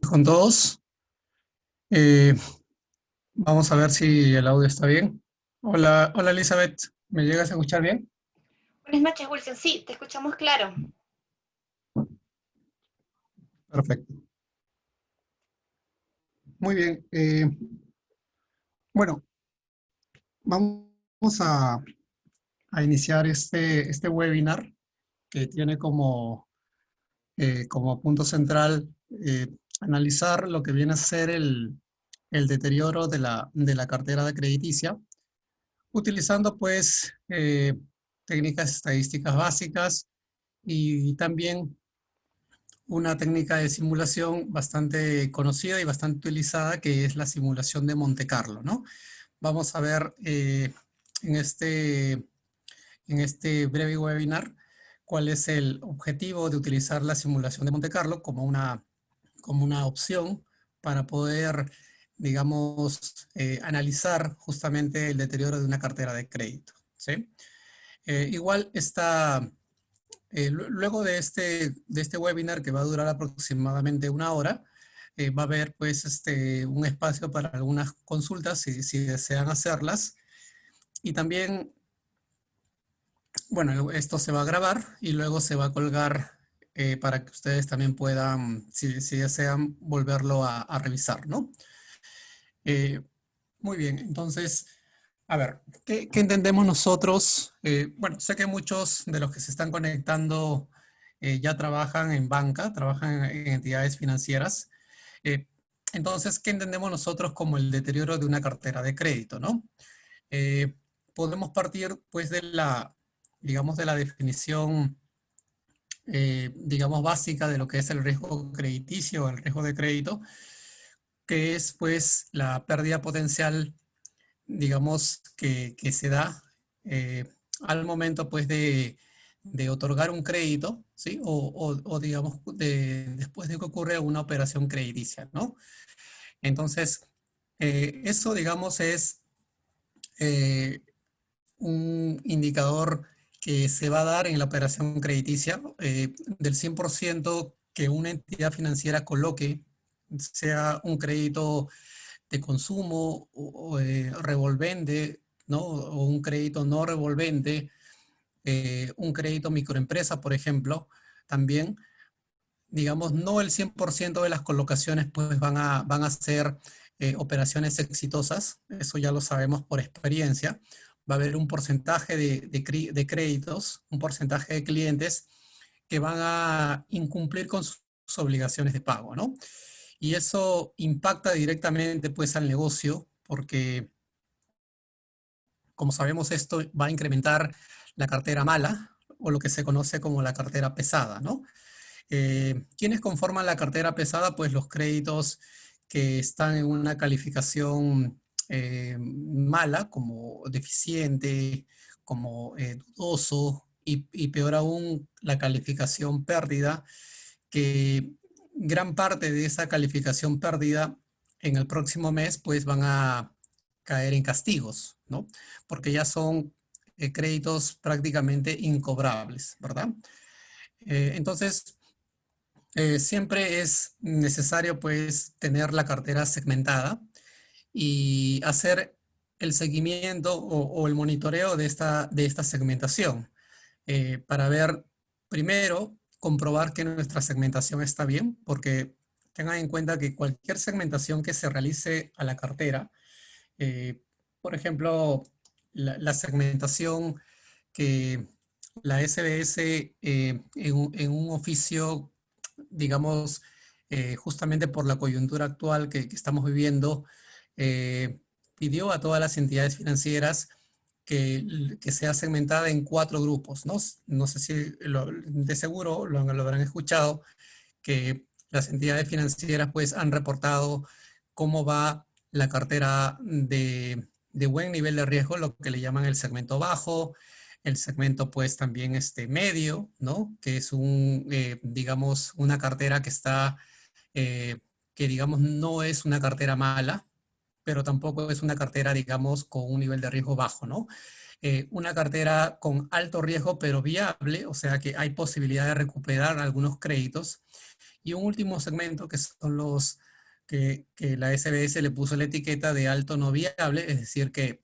Con todos. Eh, Vamos a ver si el audio está bien. Hola, hola Elizabeth, ¿me llegas a escuchar bien? Buenas noches, Wilson. Sí, te escuchamos claro. Perfecto. Muy bien. Bueno, vamos a iniciar este webinar que tiene como punto central analizar lo que viene a ser el deterioro de la cartera de crediticia, utilizando pues técnicas estadísticas básicas y también una técnica de simulación bastante conocida y bastante utilizada, que es la simulación de Monte Carlo, ¿no? Vamos a ver en este, en este breve webinar cuál es el objetivo de utilizar la simulación de Monte Carlo como una opción para poder, digamos, analizar justamente el deterioro de una cartera de crédito, ¿sí? Igual está luego de este webinar, que va a durar aproximadamente una hora, va a haber pues un espacio para algunas consultas si desean hacerlas. Y también, bueno, esto se va a grabar y luego se va a colgar para que ustedes también puedan, si desean, volverlo a revisar, ¿no? Eh, Muy bien, entonces, a ver, ¿qué entendemos nosotros? Bueno, sé que muchos de los que se están conectando ya trabajan en banca, trabajan en entidades financieras. Eh, entonces, ¿qué entendemos nosotros como el deterioro de una cartera de crédito, no? Eh, Podemos partir, pues, digamos, de la definición, digamos, básica de lo que es el riesgo crediticio, el riesgo de crédito, que es, pues, la pérdida potencial, digamos, que se da eh, al momento, pues, de otorgar un crédito, ¿sí? O, digamos, después de que ocurre una operación crediticia, ¿no? Entonces, eso, digamos, es eh, un indicador que se va a dar en la operación crediticia del 100% que una entidad financiera coloque, sea un crédito de consumo o revolvente, ¿no? O un crédito no revolvente, un crédito microempresa, por ejemplo, también, digamos, no el 100% de las colocaciones pues van a ser operaciones exitosas, eso ya lo sabemos por experiencia. Va a haber un porcentaje de créditos, un porcentaje de clientes que van a incumplir con sus obligaciones de pago, ¿no? Y eso impacta directamente pues al negocio porque, como sabemos, esto va a incrementar la cartera mala o lo que se conoce como la cartera pesada, ¿no? ¿Quiénes conforman la cartera pesada? Pues los créditos que están en una calificación mala, como deficiente, como dudoso, y peor aún, la calificación pérdida, que gran parte de esa calificación pérdida en el próximo mes pues van a caer en castigos, ¿no? Porque ya son créditos prácticamente incobrables, ¿verdad? Entonces, siempre es necesario pues tener la cartera segmentada y hacer el seguimiento o el monitoreo de esta segmentación para ver, primero, comprobar que nuestra segmentación está bien, porque tengan en cuenta que cualquier segmentación que se realice a la cartera, eh, por ejemplo, la segmentación que la SBS en un oficio, digamos, justamente por la coyuntura actual que estamos viviendo, eh, pidió a todas las entidades financieras que sea segmentada en 4 grupos, ¿no? No sé si de seguro lo habrán escuchado, que las entidades financieras pues han reportado cómo va la cartera de buen nivel de riesgo, lo que le llaman el segmento bajo, el segmento pues también medio, ¿no? Que es digamos, una cartera que está, que digamos no es una cartera mala, pero tampoco es una cartera, digamos, con un nivel de riesgo bajo, ¿no? Una cartera con alto riesgo pero viable, o sea que hay posibilidad de recuperar algunos créditos, Y un último segmento que son los que la SBS le puso la etiqueta de alto no viable, es decir, que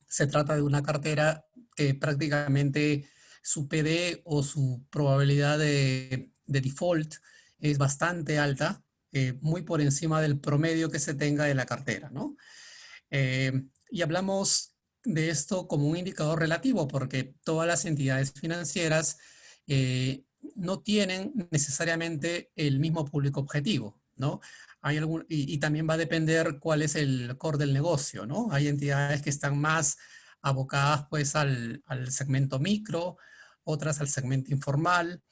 se trata de una cartera que prácticamente su PD o su probabilidad de default es bastante alta, muy por encima del promedio que se tenga de la cartera, ¿no? Y hablamos de esto como un indicador relativo, porque todas las entidades financieras no tienen necesariamente el mismo público objetivo, ¿no? Y también va a depender cuál es el core del negocio, ¿no? Hay entidades que están más abocadas pues al segmento micro, otras al segmento informal,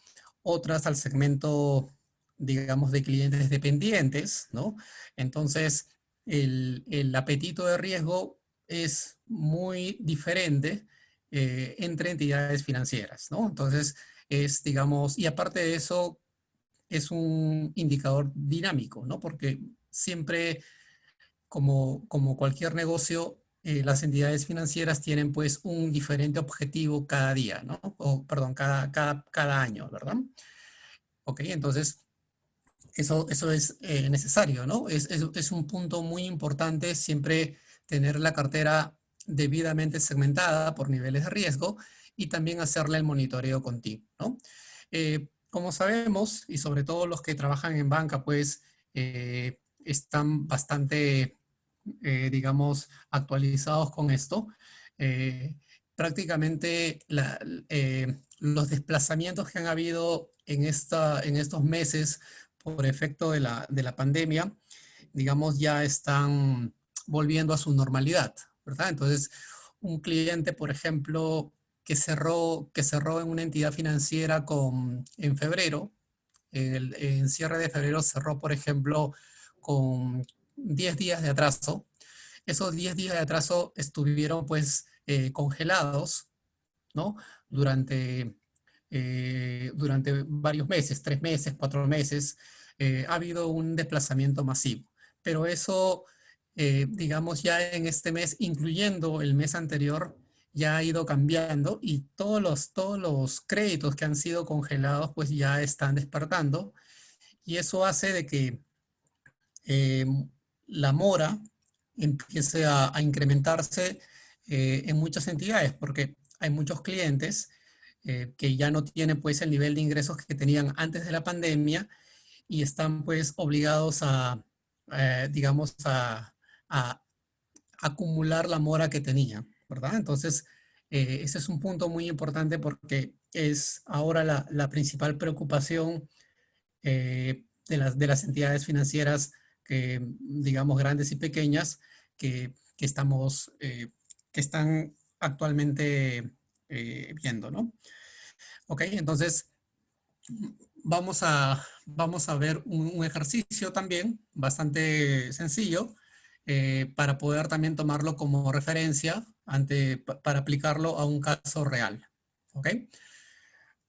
otras al segmento, digamos, de clientes dependientes, ¿no? Entonces, el apetito de riesgo es muy diferente entre entidades financieras, ¿no? Entonces, es, digamos, y aparte de eso, es un indicador dinámico, ¿no? Porque siempre, como cualquier negocio, las entidades financieras tienen pues un diferente objetivo cada día, ¿no? O, perdón, cada año, ¿verdad? Ok, entonces eso es necesario, ¿no? Es un punto muy importante siempre tener la cartera debidamente segmentada por niveles de riesgo y también hacerle el monitoreo continuo, ¿no? Como sabemos, y sobre todo los que trabajan en banca, pues están bastante, digamos, actualizados con esto. Eh, prácticamente los desplazamientos que han habido en estos meses por efecto de la pandemia, digamos, ya están volviendo a su normalidad, ¿verdad? Entonces, un cliente, por ejemplo, que cerró en una entidad financiera en febrero, en cierre de febrero cerró, por ejemplo, con 10 días de atraso. Esos 10 días de atraso estuvieron pues congelados, ¿no? Durante, durante varios meses, 3 meses, 4 meses, ha habido un desplazamiento masivo. Pero eso, digamos, ya en este mes, incluyendo el mes anterior, ya ha ido cambiando y todos los créditos que han sido congelados, pues ya están despertando. Y eso hace de que eh, la mora empiece a incrementarse en muchas entidades, porque hay muchos clientes que ya no tienen pues el nivel de ingresos que tenían antes de la pandemia y están pues obligados digamos, a acumular la mora que tenían, ¿verdad? Entonces, ese es un punto muy importante porque es ahora la principal preocupación de las entidades financieras, que, digamos, grandes y pequeñas, que estamos, que están actualmente viendo, ¿no? Ok, entonces vamos a ver un ejercicio también bastante sencillo para poder también tomarlo como referencia para aplicarlo a un caso real. ¿Ok?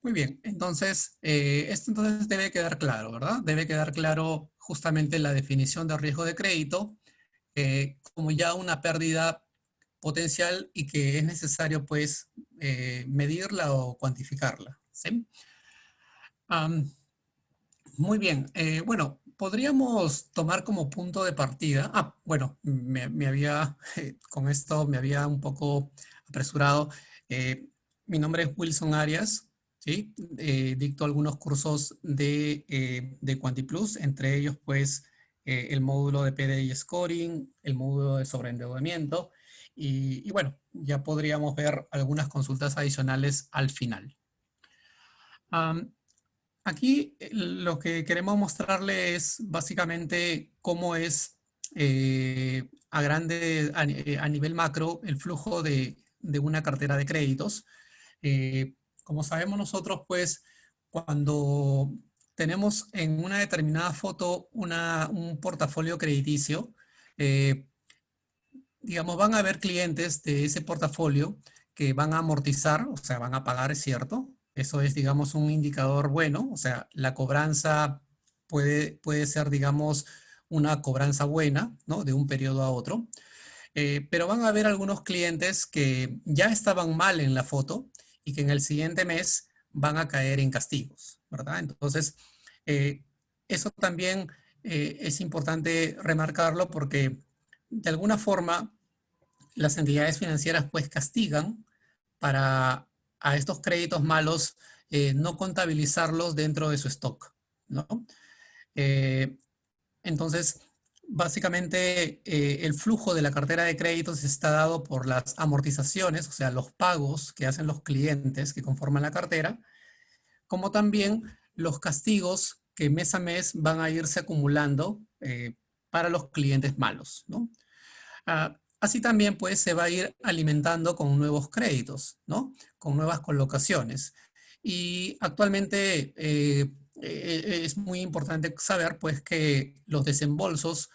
Muy bien, entonces, esto entonces debe quedar claro, ¿verdad? Debe quedar claro justamente la definición de riesgo de crédito como ya una pérdida potencial y que es necesario, pues, medirla o cuantificarla, ¿sí? Am, muy bien, bueno, podríamos tomar como punto de partida, bueno, me había, con esto me había un poco apresurado. Eh, Mi nombre es Wilson Arias, ¿sí? Dicto algunos cursos de QuantiPlus, entre ellos, pues, el módulo de PDI Scoring, el módulo de sobreendeudamiento, y bueno, ya podríamos ver algunas consultas adicionales al final. Aquí lo que queremos mostrarle es básicamente cómo es a nivel macro el flujo de una cartera de créditos. Como sabemos nosotros, pues cuando tenemos en una determinada foto un portafolio crediticio, eh, digamos, van a haber clientes de ese portafolio que van a amortizar, o sea, van a pagar, es cierto. Eso es, digamos, un indicador bueno, o sea, la cobranza puede ser, digamos, una cobranza buena, ¿no? De un periodo a otro. Pero van a haber algunos clientes que ya estaban mal en la foto y que en el siguiente mes van a caer en castigos, ¿verdad? Entonces, eh, eso también es importante remarcarlo porque de alguna forma las entidades financieras pues castigan para a estos créditos malos no contabilizarlos dentro de su stock, ¿no? Eh, entonces, básicamente el flujo de la cartera de créditos está dado por las amortizaciones, o sea, los pagos que hacen los clientes que conforman la cartera, como también los castigos que mes a mes van a irse acumulando para los clientes malos, ¿no? Así también pues se va a ir alimentando con nuevos créditos, ¿no? Con nuevas colocaciones. Y actualmente es muy importante saber pues que los desembolsos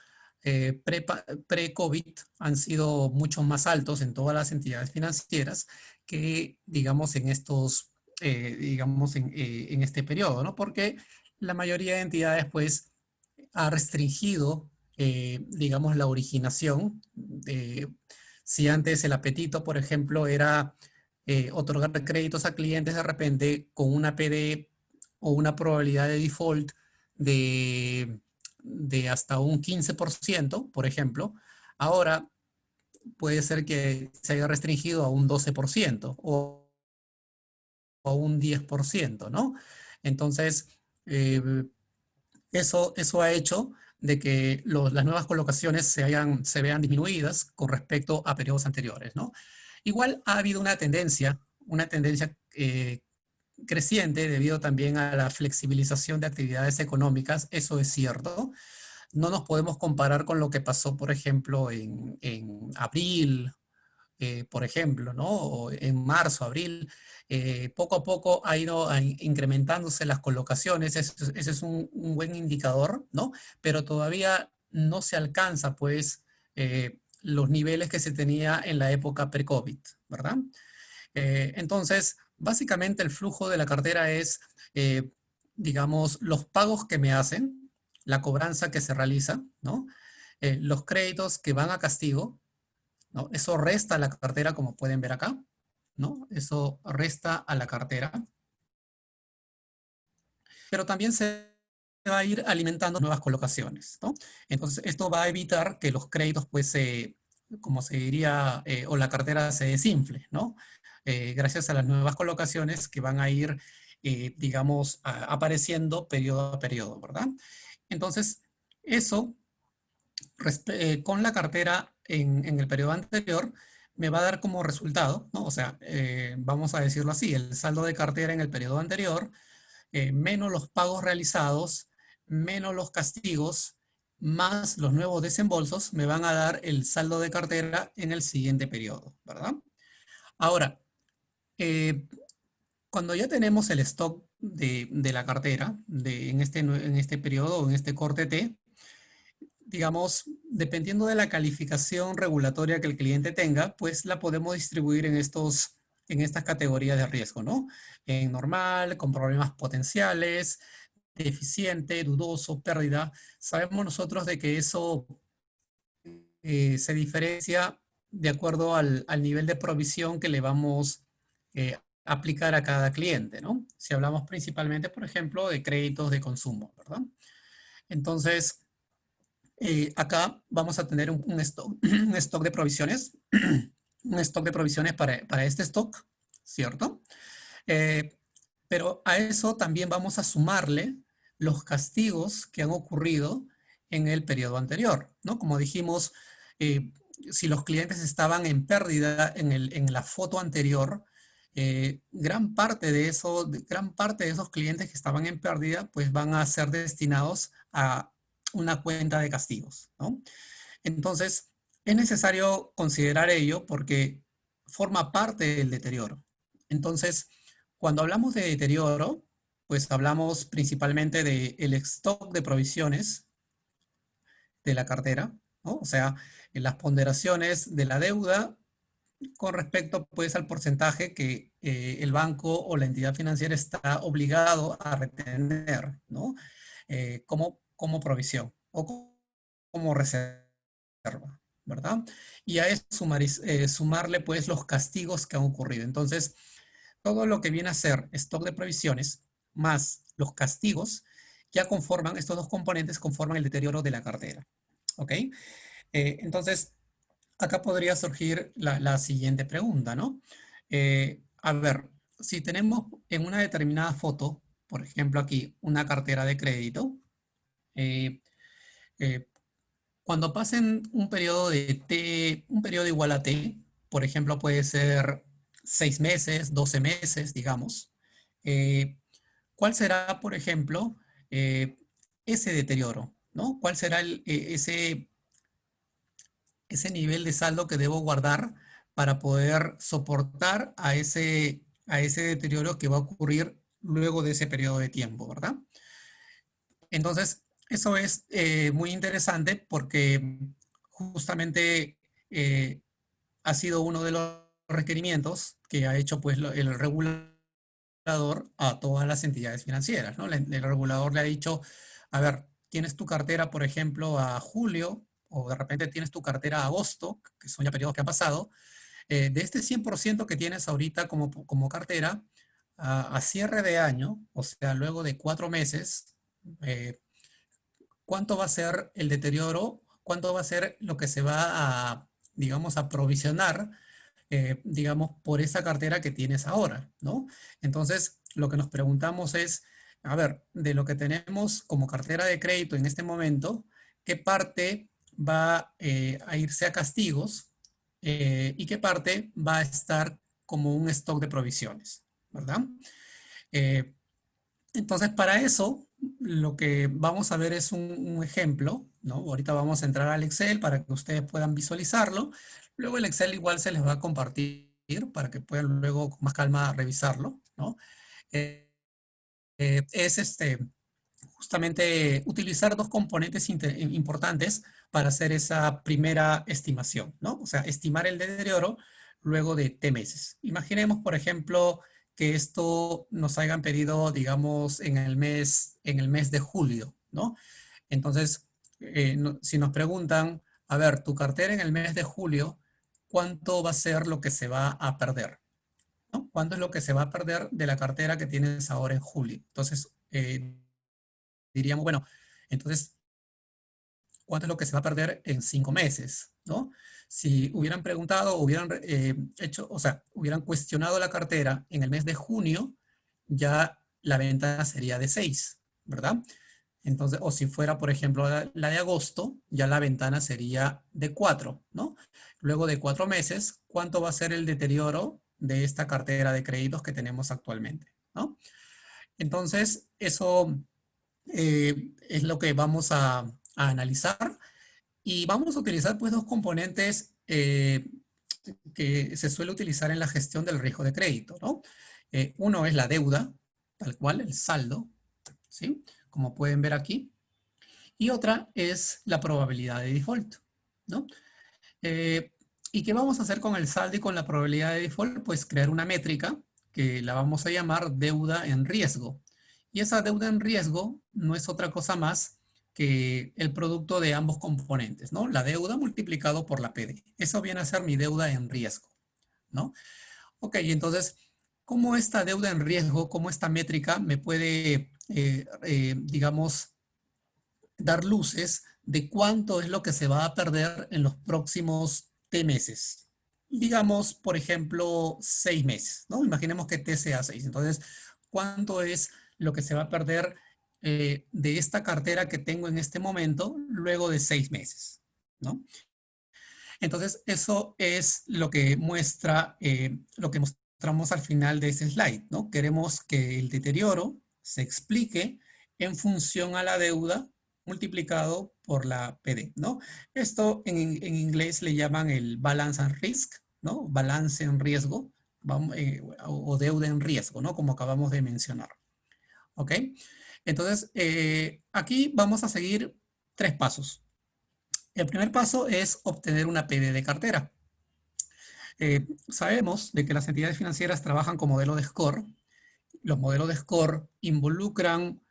pre-COVID han sido mucho más altos en todas las entidades financieras que digamos en estos, digamos en este periodo, ¿no? Porque la mayoría de entidades pues ha restringido digamos, la originación. Si antes el apetito, por ejemplo, era otorgar créditos a clientes de repente con una PD o una probabilidad de default de hasta un 15%, por ejemplo, ahora puede ser que se haya restringido a un 12% o a un 10%, ¿no? Entonces, eh, eso ha hecho de que las nuevas colocaciones se vean disminuidas con respecto a periodos anteriores, ¿no? Igual ha habido una tendencia creciente debido también a la flexibilización de actividades económicas, eso es cierto. No nos podemos comparar con lo que pasó, por ejemplo, en abril por ejemplo, ¿no? O en marzo, abril, poco a poco ha ido incrementándose las colocaciones, ese es un buen indicador, ¿no? Pero todavía no se alcanza, pues, los niveles que se tenía en la época pre-COVID, ¿verdad? Entonces, básicamente el flujo de la cartera es, digamos, los pagos que me hacen, la cobranza que se realiza, ¿no? Los créditos que van a castigo, ¿no? Eso resta a la cartera, como pueden ver acá, ¿no? Eso resta a la cartera. Pero también se va a ir alimentando nuevas colocaciones, ¿no? Entonces, esto va a evitar que los créditos, pues, como se diría, o la cartera se desinfle, ¿no? Gracias a las nuevas colocaciones que van a ir, digamos, apareciendo periodo a periodo, ¿verdad? Entonces, eso con la cartera en el periodo anterior, me va a dar como resultado, ¿no? O sea, vamos a decirlo así, el saldo de cartera en el periodo anterior, menos los pagos realizados, menos los castigos, más los nuevos desembolsos, me van a dar el saldo de cartera en el siguiente periodo, ¿verdad? Ahora, eh, cuando ya tenemos el stock de la cartera en este periodo o en este corte T, digamos, dependiendo de la calificación regulatoria que el cliente tenga, pues la podemos distribuir en estas categorías de riesgo, ¿no? En normal, con problemas potenciales, deficiente, dudoso, pérdida. Sabemos nosotros de que eso se diferencia de acuerdo al nivel de provisión que le vamos a aplicar a cada cliente, ¿no? Si hablamos principalmente, por ejemplo, de créditos de consumo, ¿verdad? Entonces, acá vamos a tener un stock, un stock de provisiones, un stock de provisiones para este stock, ¿cierto? Eh, pero a eso también vamos a sumarle los castigos que han ocurrido en el periodo anterior, ¿no? Como dijimos, si los clientes estaban en pérdida en la foto anterior, gran parte de esos clientes que estaban en pérdida, pues van a ser destinados a una cuenta de castigos, ¿no? Entonces, es necesario considerar ello porque forma parte del deterioro. Entonces, cuando hablamos de deterioro, pues hablamos principalmente del stock de provisiones de la cartera, ¿no? O sea, en las ponderaciones de la deuda con respecto pues al porcentaje que el banco o la entidad financiera está obligado a retener, ¿no? Como provisión o como reserva, ¿verdad? Y a eso sumarle pues los castigos que han ocurrido. Entonces, todo lo que viene a ser stock de provisiones más los castigos ya conforman, estos dos componentes conforman el deterioro de la cartera. ¿Ok? Entonces, acá podría surgir la siguiente pregunta, ¿no? A ver, si tenemos en una determinada foto, por ejemplo aquí, una cartera de crédito, eh, eh, cuando pasen un periodo de T, un periodo igual a T, por ejemplo, puede ser 6 meses, 12 meses, digamos, eh, ¿cuál será, por ejemplo, eh, ese deterioro, ¿no? ¿Cuál será ese nivel de saldo que debo guardar para poder soportar a ese deterioro que va a ocurrir luego de ese periodo de tiempo, ¿verdad? Entonces, eso es muy interesante porque justamente ha sido uno de los requerimientos que ha hecho pues, el regulador a todas las entidades financieras, ¿no? El regulador le ha dicho, a ver, tienes tu cartera, por ejemplo, a julio, o de repente tienes tu cartera a agosto, que son ya periodos que han pasado, de este 100% que tienes ahorita como cartera, a cierre de año, o sea, luego de 4 meses, eh, ¿cuánto va a ser el deterioro? ¿Cuánto va a ser lo que se va a, digamos, a provisionar, digamos, por esa cartera que tienes ahora, ¿no? Entonces, lo que nos preguntamos es, a ver, de lo que tenemos como cartera de crédito en este momento, ¿qué parte va a irse a castigos y qué parte va a estar como un stock de provisiones, ¿verdad? Eh, entonces, para eso, lo que vamos a ver es un ejemplo, ¿no? Ahorita vamos a entrar al Excel para que ustedes puedan visualizarlo. Luego el Excel igual se les va a compartir para que puedan luego con más calma revisarlo, ¿no? Eh, es justamente utilizar dos componentes importantes para hacer esa primera estimación, ¿no? O sea, estimar el deterioro luego de T meses. Imaginemos, por ejemplo, que esto nos hayan pedido, digamos, en el mes de julio, ¿no? Entonces, si nos preguntan, a ver, tu cartera en el mes de julio, ¿cuánto va a ser lo que se va a perder? ¿No? ¿Cuánto es lo que se va a perder de la cartera que tienes ahora en julio? Entonces, diríamos, bueno, entonces, ¿cuánto es lo que se va a perder en 5 meses? ¿No? Si hubieran preguntado, hubieran hecho, o sea, hubieran cuestionado la cartera en el mes de junio, ya la ventana sería de 6, ¿verdad? Entonces, o si fuera, por ejemplo, la de agosto, ya la ventana sería de 4, ¿no? Luego de 4 meses, ¿cuánto va a ser el deterioro de esta cartera de créditos que tenemos actualmente, ¿no? Entonces, eso es lo que vamos a analizar y vamos a utilizar pues dos componentes que se suele utilizar en la gestión del riesgo de crédito, ¿no? Uno es la deuda, tal cual, el saldo, ¿sí? Como pueden ver aquí. Y otra es la probabilidad de default, ¿no? Eh, ¿Y qué vamos a hacer con el saldo y con la probabilidad de default? Pues crear una métrica que la vamos a llamar deuda en riesgo. Y esa deuda en riesgo no es otra cosa más que el producto de ambos componentes, ¿no? La deuda multiplicado por la PD. Eso viene a ser mi deuda en riesgo, ¿no? Ok, entonces, ¿cómo esta deuda en riesgo, cómo esta métrica me puede, digamos, dar luces de cuánto es lo que se va a perder en los próximos T meses? Digamos, por ejemplo, 6 meses, ¿no? Imaginemos que T sea 6. Entonces, ¿cuánto es lo que se va a perder de esta cartera que tengo en este momento luego de 6 meses, ¿no? Entonces, eso es lo que muestra, lo que mostramos al final de ese slide, ¿no? Queremos que el deterioro se explique en función a la deuda multiplicado por la PD, ¿no? Esto en inglés le llaman el balance and risk, ¿no? Balance en riesgo, o deuda en riesgo, ¿no? Como acabamos de mencionar, ¿ok? Entonces, aquí vamos a seguir 3 pasos. El primer paso es obtener una PD de cartera. Sabemos de que las entidades financieras trabajan con modelo de score. Los modelos de score involucran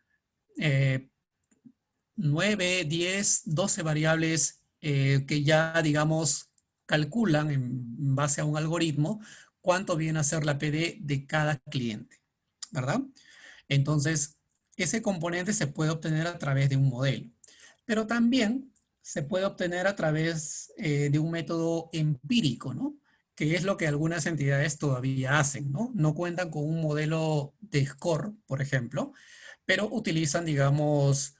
9, 10, 12 variables que ya, digamos, calculan en base a un algoritmo cuánto viene a ser la PD de cada cliente, ¿verdad? Entonces, ese componente se puede obtener a través de un modelo, pero también se puede obtener a través de un método empírico, ¿no? Que es lo que algunas entidades todavía hacen, ¿no? No cuentan con un modelo de score, por ejemplo, pero utilizan, digamos,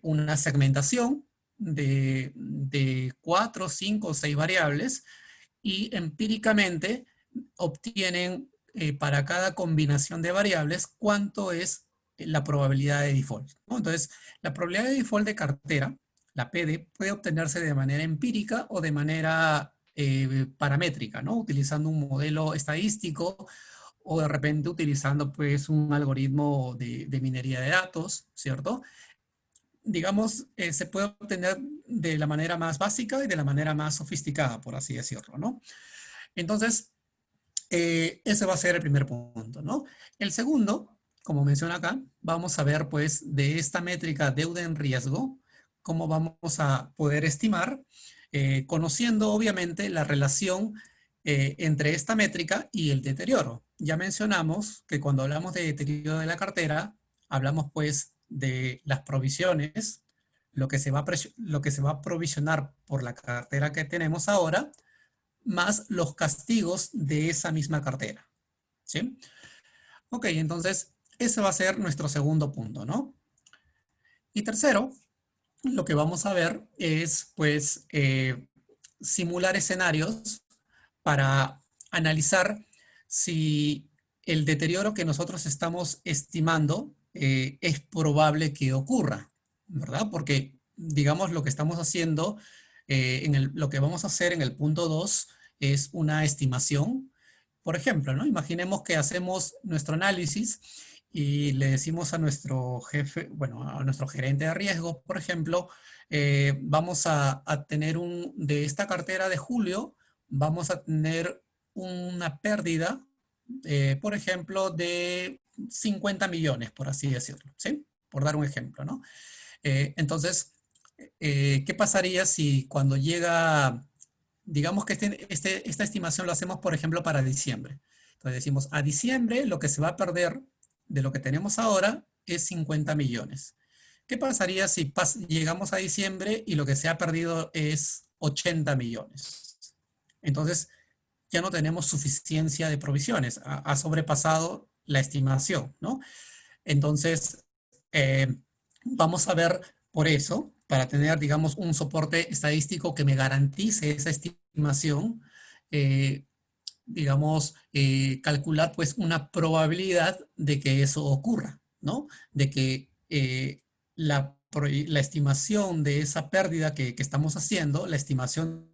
una segmentación de 4, 5 o 6 variables y empíricamente obtienen para cada combinación de variables cuánto es la probabilidad de default, ¿no? Entonces, la probabilidad de default de cartera, la PD, puede obtenerse de manera empírica o de manera paramétrica, ¿no? Utilizando un modelo estadístico o de repente utilizando pues un algoritmo de minería de datos, ¿cierto? Digamos, se puede obtener de la manera más básica y de la manera más sofisticada, por así decirlo, ¿no? Entonces, ese va a ser el primer punto, ¿no? El segundo, como menciona acá, vamos a ver pues de esta métrica deuda en riesgo, cómo vamos a poder estimar, conociendo obviamente la relación entre esta métrica y el deterioro. Ya mencionamos que cuando hablamos de deterioro de la cartera, hablamos pues de las provisiones, lo que se va a provisionar por la cartera que tenemos ahora, más los castigos de esa misma cartera, ¿sí? Ok, entonces ese va a ser nuestro segundo punto, ¿no? Y tercero, lo que vamos a ver es, pues, simular escenarios para analizar si el deterioro que nosotros estamos estimando es probable que ocurra, ¿verdad? Porque, digamos, lo que estamos haciendo, lo que vamos a hacer en el punto 2 es una estimación. Por ejemplo, ¿no? Imaginemos que hacemos nuestro análisis y le decimos a nuestro jefe, bueno, a nuestro gerente de riesgo, por ejemplo, vamos a tener de esta cartera de julio, vamos a tener una pérdida, por ejemplo, de 50 millones, por así decirlo, ¿sí? Por dar un ejemplo, ¿no? Entonces, ¿qué pasaría si cuando llega, digamos que esta estimación lo hacemos, por ejemplo, para diciembre? Entonces decimos, a diciembre lo que se va a perder de lo que tenemos ahora es 50 millones. ¿Qué pasaría si llegamos a diciembre y lo que se ha perdido es 80 millones? Entonces, ya no tenemos suficiencia de provisiones, ha sobrepasado la estimación, ¿no? Entonces, vamos a ver por eso, para tener, digamos, un soporte estadístico que me garantice esa estimación, eh, digamos, calcular pues una probabilidad de que eso ocurra, ¿no? De que la estimación de esa pérdida que estamos haciendo, la estimación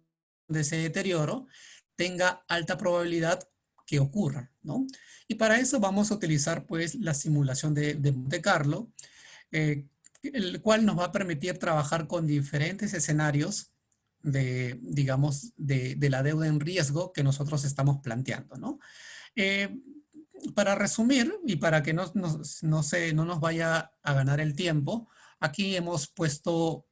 de ese deterioro, tenga alta probabilidad que ocurra, ¿no? Y para eso vamos a utilizar pues la simulación de Monte Carlo, el cual nos va a permitir trabajar con diferentes escenarios digamos, de la deuda en riesgo que nosotros estamos planteando, ¿no? Eh, para resumir y para que no nos vaya a ganar el tiempo, aquí hemos puesto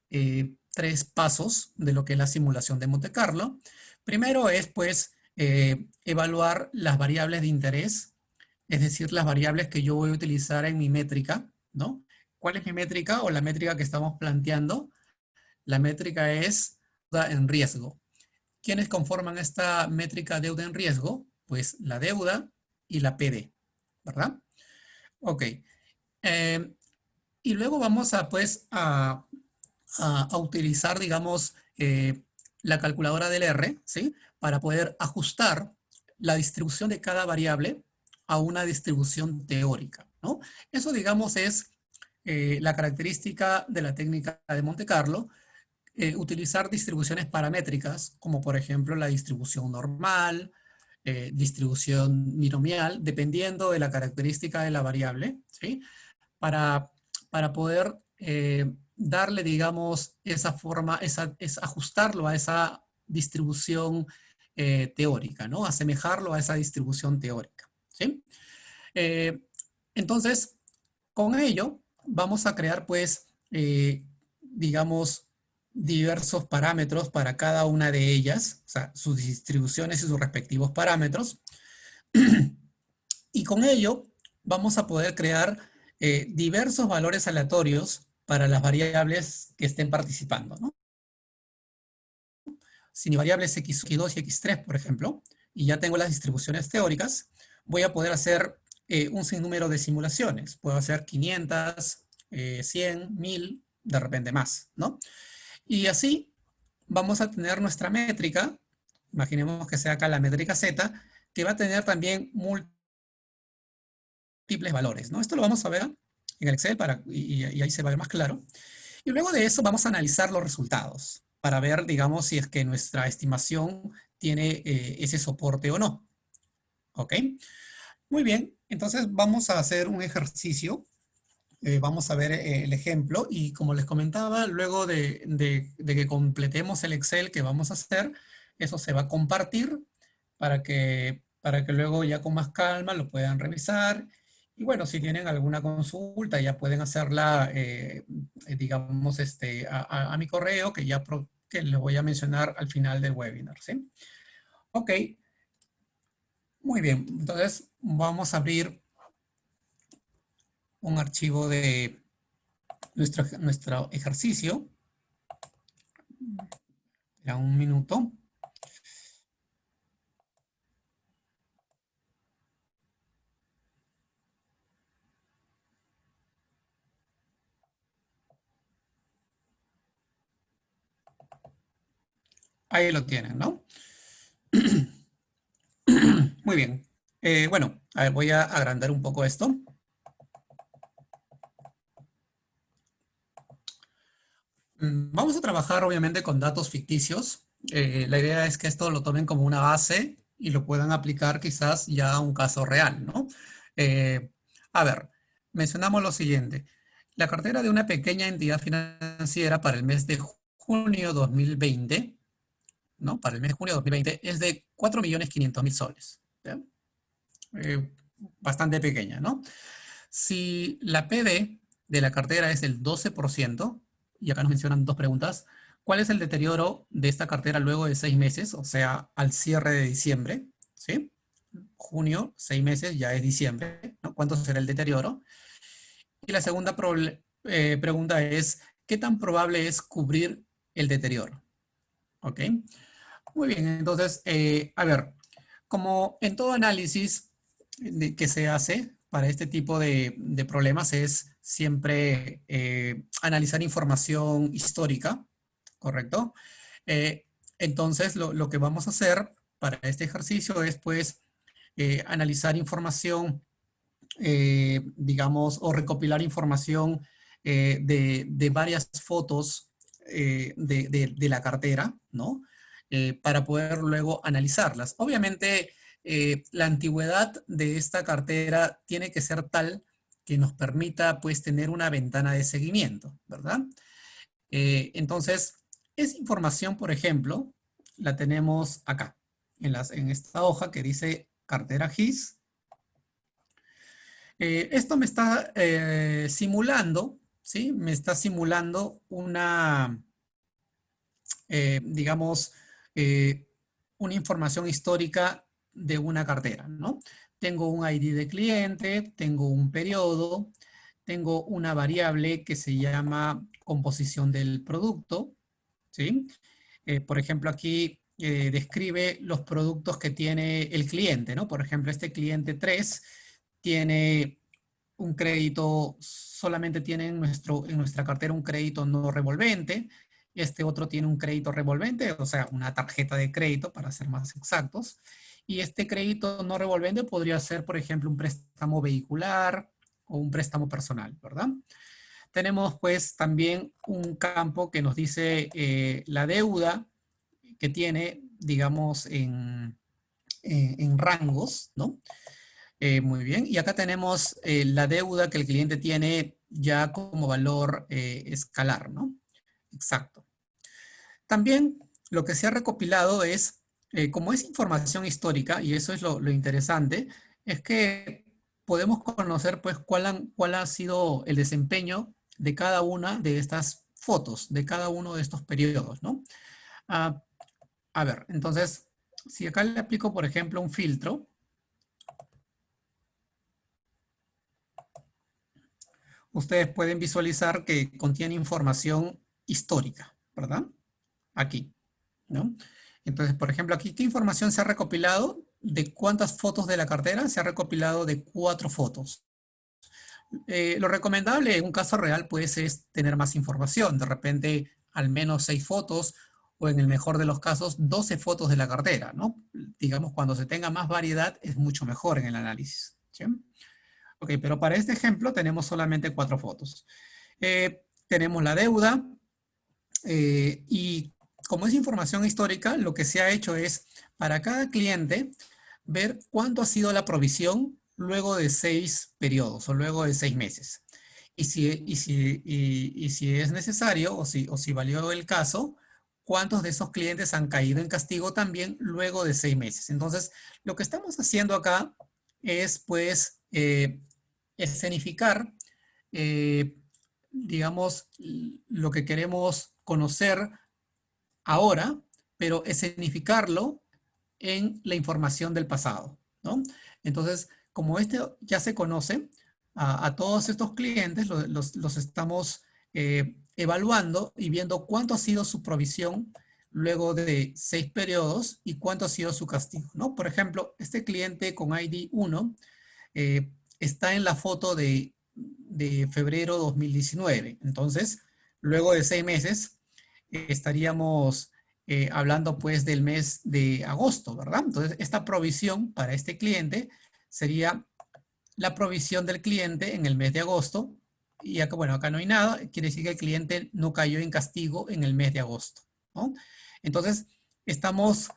3 pasos de lo que es la simulación de Monte Carlo. Primero es, pues, evaluar las variables de interés, es decir, las variables que yo voy a utilizar en mi métrica, ¿no? ¿Cuál es mi métrica o la métrica que estamos planteando? La métrica es deuda en riesgo. ¿Quiénes conforman esta métrica deuda en riesgo? Pues la deuda y la PD, ¿verdad? Ok. Eh, y luego vamos a, pues, a utilizar, digamos, la calculadora del R, ¿sí? Para poder ajustar la distribución de cada variable a una distribución teórica, ¿no? Eso, digamos, es la característica de la técnica de Monte Carlo, utilizar distribuciones paramétricas, como por ejemplo la distribución normal, distribución binomial, dependiendo de la característica de la variable, ¿sí? Para, para poder darle, digamos, esa forma, es ajustarlo a esa distribución teórica, ¿no? Asemejarlo a esa distribución teórica, ¿sí? Eh, entonces, con ello, vamos a crear, pues, digamos, diversos parámetros para cada una de ellas, o sea, sus distribuciones y sus respectivos parámetros. Y con ello, vamos a poder crear diversos valores aleatorios para las variables que estén participando, ¿no? Si mi variable es x2 y x3, por ejemplo, y ya tengo las distribuciones teóricas, voy a poder hacer un sinnúmero de simulaciones. Puedo hacer 500, 100, 1000, de repente más, ¿no? Y así vamos a tener nuestra métrica, imaginemos que sea acá la métrica Z, que va a tener también múltiples valores, ¿no? Esto lo vamos a ver en el Excel y ahí se va a ver más claro. Y luego de eso vamos a analizar los resultados para ver, digamos, si es que nuestra estimación tiene ese soporte o no. ¿Ok? Muy bien, entonces vamos a hacer un ejercicio. Vamos a ver el ejemplo y como les comentaba, luego de que completemos el Excel que vamos a hacer, eso se va a compartir para que luego ya con más calma lo puedan revisar. Y bueno, si tienen alguna consulta, ya pueden hacerla, digamos, a mi correo que les voy a mencionar al final del webinar, ¿sí? Ok, muy bien. Entonces vamos a abrir un archivo de nuestro ejercicio. Ya un minuto. Ahí lo tienen, ¿no? Muy bien. Bueno, a ver, voy a agrandar un poco esto. Vamos a trabajar obviamente con datos ficticios. La idea es que esto lo tomen como una base y lo puedan aplicar quizás ya a un caso real, ¿no? Eh, a ver, mencionamos lo siguiente. La cartera de una pequeña entidad financiera para el mes de junio 2020, ¿no? Para el mes de junio de 2020 es de 4.500.000 soles. ¿Ya? Eh, Bastante pequeña, ¿no? Si la PD de la cartera es el 12%, y acá nos mencionan dos preguntas, ¿cuál es el deterioro de esta cartera luego de 6 meses? O sea, al cierre de diciembre, ¿sí? Junio, 6 meses, ya es diciembre, ¿no? ¿Cuánto será el deterioro? Y la segunda pregunta es, ¿qué tan probable es cubrir el deterioro? ¿Ok? Muy bien, entonces, a ver, como en todo análisis que se hace para este tipo de problemas es siempre analizar información histórica, ¿correcto? Eh, entonces, lo que vamos a hacer para este ejercicio es, pues, analizar información, digamos, o recopilar información de varias fotos de la cartera, ¿no? Para poder luego analizarlas. Obviamente, la antigüedad de esta cartera tiene que ser tal que nos permita, pues, tener una ventana de seguimiento, ¿verdad? Entonces, esa información, por ejemplo, la tenemos acá, en esta hoja que dice cartera GIS. Esto me está simulando, ¿sí? Me está simulando una, digamos, eh, una información histórica de una cartera, ¿no? Tengo un ID de cliente, tengo un periodo, tengo una variable que se llama composición del producto, ¿sí? Por ejemplo, aquí describe los productos que tiene el cliente, ¿no? Por ejemplo, este cliente 3 tiene un crédito, solamente tiene en nuestra cartera un crédito no revolvente, este otro tiene un crédito revolvente, o sea, una tarjeta de crédito para ser más exactos, y este crédito no revolvente podría ser, por ejemplo, un préstamo vehicular o un préstamo personal, ¿verdad? Tenemos pues también un campo que nos dice la deuda que tiene, digamos, en rangos, ¿no? Muy bien. Y acá tenemos la deuda que el cliente tiene ya como valor escalar, ¿no? Exacto. También lo que se ha recopilado es, como es información histórica, y eso es lo interesante, es que podemos conocer pues cuál ha sido el desempeño de cada una de estas fotos, de cada uno de estos periodos, ¿no? Ah, a ver, entonces, si acá le aplico, por ejemplo, un filtro, ustedes pueden visualizar que contiene información histórica, ¿verdad? Aquí, ¿no? Entonces, por ejemplo, aquí, ¿qué información se ha recopilado? ¿De cuántas fotos de la cartera? Se ha recopilado de 4 fotos. Lo recomendable en un caso real, pues, es tener más información. De repente, al menos 6 fotos, o en el mejor de los casos, 12 fotos de la cartera, ¿no? Digamos, cuando se tenga más variedad, es mucho mejor en el análisis, ¿sí? Ok, pero para este ejemplo tenemos solamente 4 fotos. Tenemos la deuda, y como es información histórica, lo que se ha hecho es, para cada cliente, ver cuánto ha sido la provisión luego de 6 periodos o luego de 6 meses. Y si es necesario o si valió el caso, cuántos de esos clientes han caído en castigo también luego de 6 meses. Entonces, lo que estamos haciendo acá es, pues, escenificar, eh, digamos, lo que queremos conocer ahora, pero escenificarlo en la información del pasado, ¿no? Entonces, como este ya se conoce, a todos estos clientes los estamos evaluando y viendo cuánto ha sido su provisión luego de 6 periodos y cuánto ha sido su castigo, ¿no? Por ejemplo, este cliente con ID 1 está en la foto de febrero 2019. Entonces, luego de 6 meses, estaríamos hablando pues del mes de agosto, ¿verdad? Entonces, esta provisión para este cliente sería la provisión del cliente en el mes de agosto. Y acá, bueno, acá no hay nada, quiere decir que el cliente no cayó en castigo en el mes de agosto, ¿no? Entonces, estamos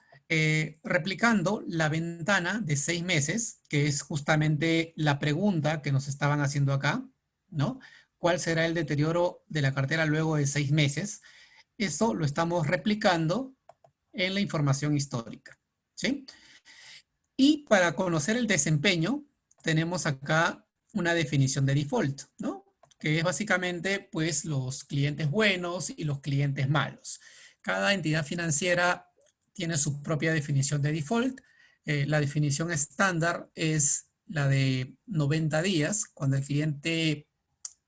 replicando la ventana de 6 meses, que es justamente la pregunta que nos estaban haciendo acá, ¿no? ¿Cuál será el deterioro de la cartera luego de 6 meses? Eso lo estamos replicando en la información histórica, ¿sí? Y para conocer el desempeño, tenemos acá una definición de default, ¿no? Que es básicamente, pues, los clientes buenos y los clientes malos. Cada entidad financiera tiene su propia definición de default. La definición estándar es la de 90 días. Cuando el cliente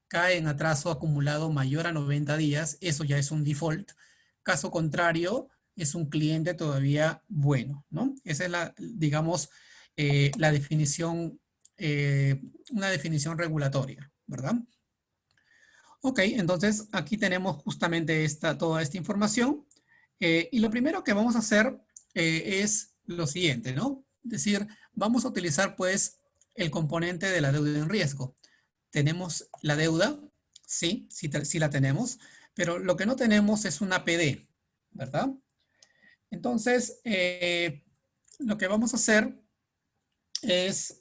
cae en atraso acumulado mayor a 90 días, eso ya es un default. Caso contrario, es un cliente todavía bueno, ¿no? Esa es la, digamos, la definición, una definición regulatoria, ¿verdad? Ok, entonces aquí tenemos justamente toda esta información. Y lo primero que vamos a hacer es lo siguiente, ¿no? Es decir, vamos a utilizar pues el componente de la deuda en riesgo. Tenemos la deuda, sí, sí la tenemos, pero lo que no tenemos es una PD, ¿verdad? Entonces, lo que vamos a hacer es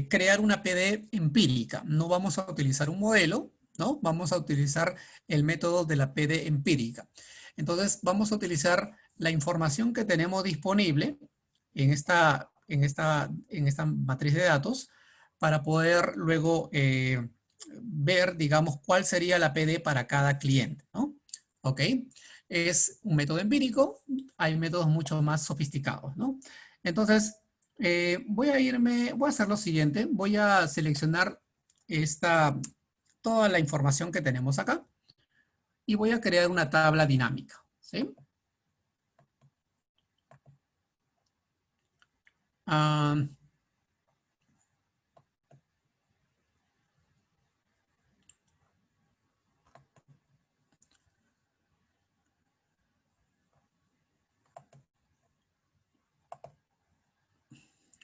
crear una PD empírica. No vamos a utilizar un modelo, ¿no? Vamos a utilizar el método de la PD empírica. Entonces, vamos a utilizar la información que tenemos disponible en esta matriz de datos para poder luego ver, digamos, cuál sería la PD para cada cliente, ¿no? ¿Ok? Es un método empírico, hay métodos mucho más sofisticados, ¿no? Entonces, voy a hacer lo siguiente, voy a seleccionar toda la información que tenemos acá y voy a crear una tabla dinámica, ¿sí? Ah,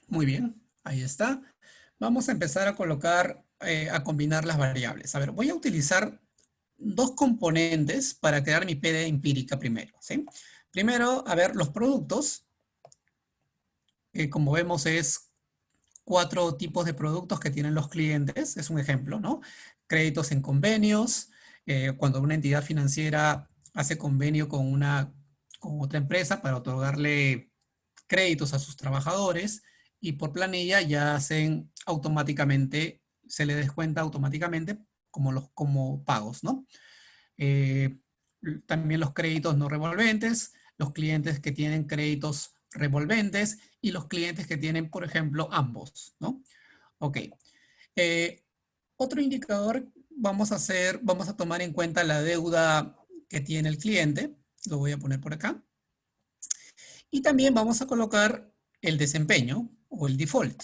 muy bien, ahí está. Vamos a empezar a colocar, a combinar las variables. A ver, voy a utilizar 2 componentes para crear mi PD empírica primero, ¿sí? Primero, a ver, los productos, como vemos es 4 tipos de productos que tienen los clientes, es un ejemplo, ¿no? Créditos en convenios, cuando una entidad financiera hace convenio con otra empresa para otorgarle créditos a sus trabajadores y por planilla ya hacen automáticamente, se le descuenta automáticamente como pagos, ¿no? Eh, También los créditos no revolventes, los clientes que tienen créditos revolventes y los clientes que tienen, por ejemplo, ambos, ¿no? Ok. Eh, Otro indicador vamos a tomar en cuenta la deuda que tiene el cliente. Lo voy a poner por acá. Y también vamos a colocar el desempeño o el default.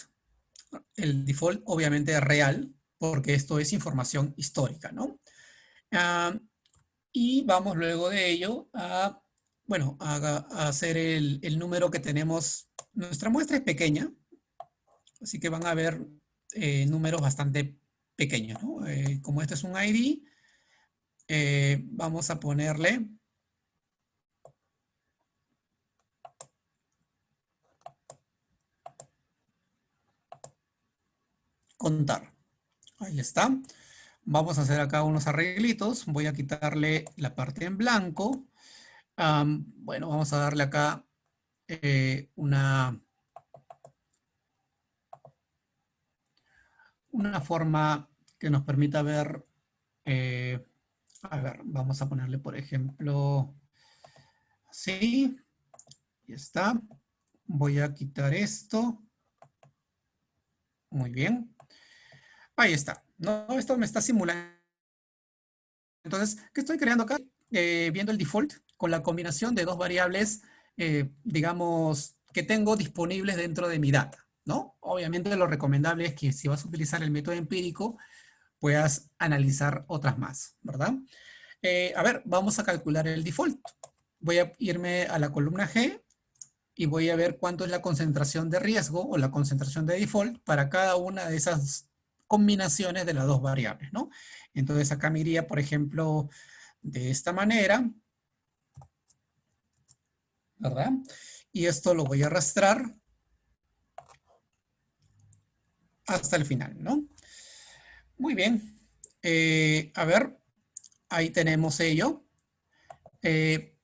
El default obviamente es real, porque esto es información histórica, ¿no? Ah, y vamos luego de ello a, bueno, a hacer el número que tenemos. Nuestra muestra es pequeña, así que van a ver números bastante pequeños, ¿no? Como este es un ID, vamos a ponerle contar. Ahí está. Vamos a hacer acá unos arreglitos. Voy a quitarle la parte en blanco. Bueno, vamos a darle acá una forma que nos permita ver. eh, a ver, vamos a ponerle, por ejemplo, así. Ya está. Voy a quitar esto. Muy bien. Ahí está. No, esto me está simulando. Entonces, ¿qué estoy creando acá? Viendo el default con la combinación de dos variables, digamos, que tengo disponibles dentro de mi data, ¿no? Obviamente lo recomendable es que si vas a utilizar el método empírico, puedas analizar otras más, ¿verdad? A ver, vamos a calcular el default. Voy a irme a la columna G y voy a ver cuánto es la concentración de riesgo o la concentración de default para cada una de esas combinaciones de las dos variables, ¿no? Entonces acá me iría, por ejemplo, de esta manera, ¿verdad? Y esto lo voy a arrastrar hasta el final, ¿no? Muy bien. A ver, ahí tenemos ello. Eh,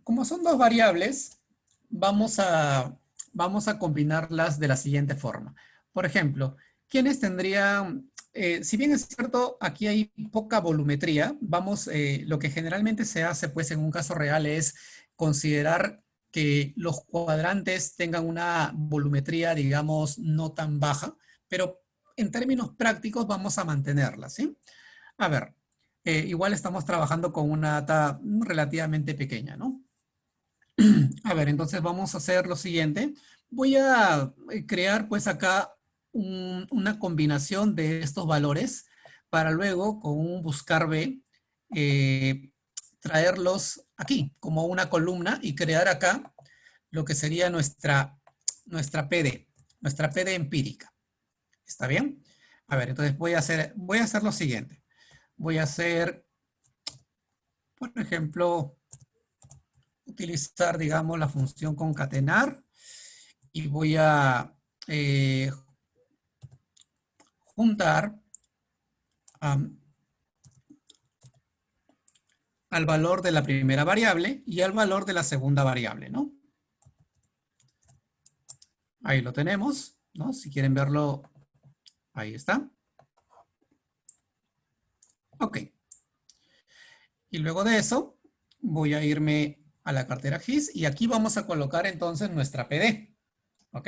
Como son dos variables, vamos a combinarlas de la siguiente forma. Por ejemplo, ¿quiénes tendrían, si bien es cierto, aquí hay poca volumetría, lo que generalmente se hace, pues en un caso real es considerar que los cuadrantes tengan una volumetría, digamos, no tan baja, pero en términos prácticos vamos a mantenerla, ¿sí? A ver, igual estamos trabajando con una data relativamente pequeña, ¿no? A ver, entonces vamos a hacer lo siguiente. Voy a crear pues acá una combinación de estos valores para luego con un buscar B eh, traerlos aquí como una columna y crear acá lo que sería nuestra PD empírica. ¿Está bien? A ver, entonces voy a hacer lo siguiente. Voy a hacer, por ejemplo, utilizar, digamos, la función concatenar y voy a eh, juntar al valor de la primera variable y al valor de la segunda variable, ¿no? Ahí lo tenemos, ¿no? Si quieren verlo, ahí está. Ok. Y luego de eso, voy a irme a la cartera GIS y aquí vamos a colocar entonces nuestra PD. ¿Ok?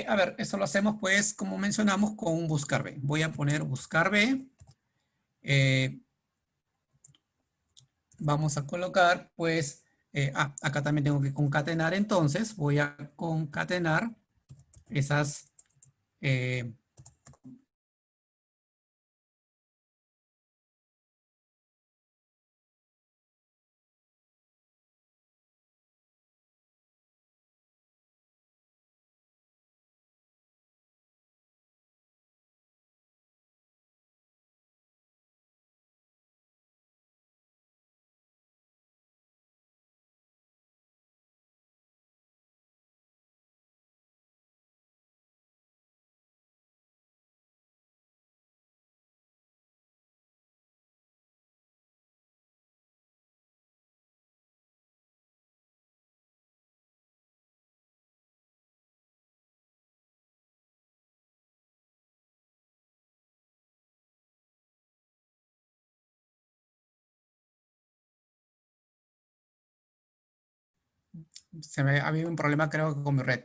A ver, eso lo hacemos pues, como mencionamos, con un buscar B. Voy a poner buscar B. Vamos a colocar pues, acá también tengo que concatenar, entonces voy a concatenar esas, eh, había un problema creo que con mi red.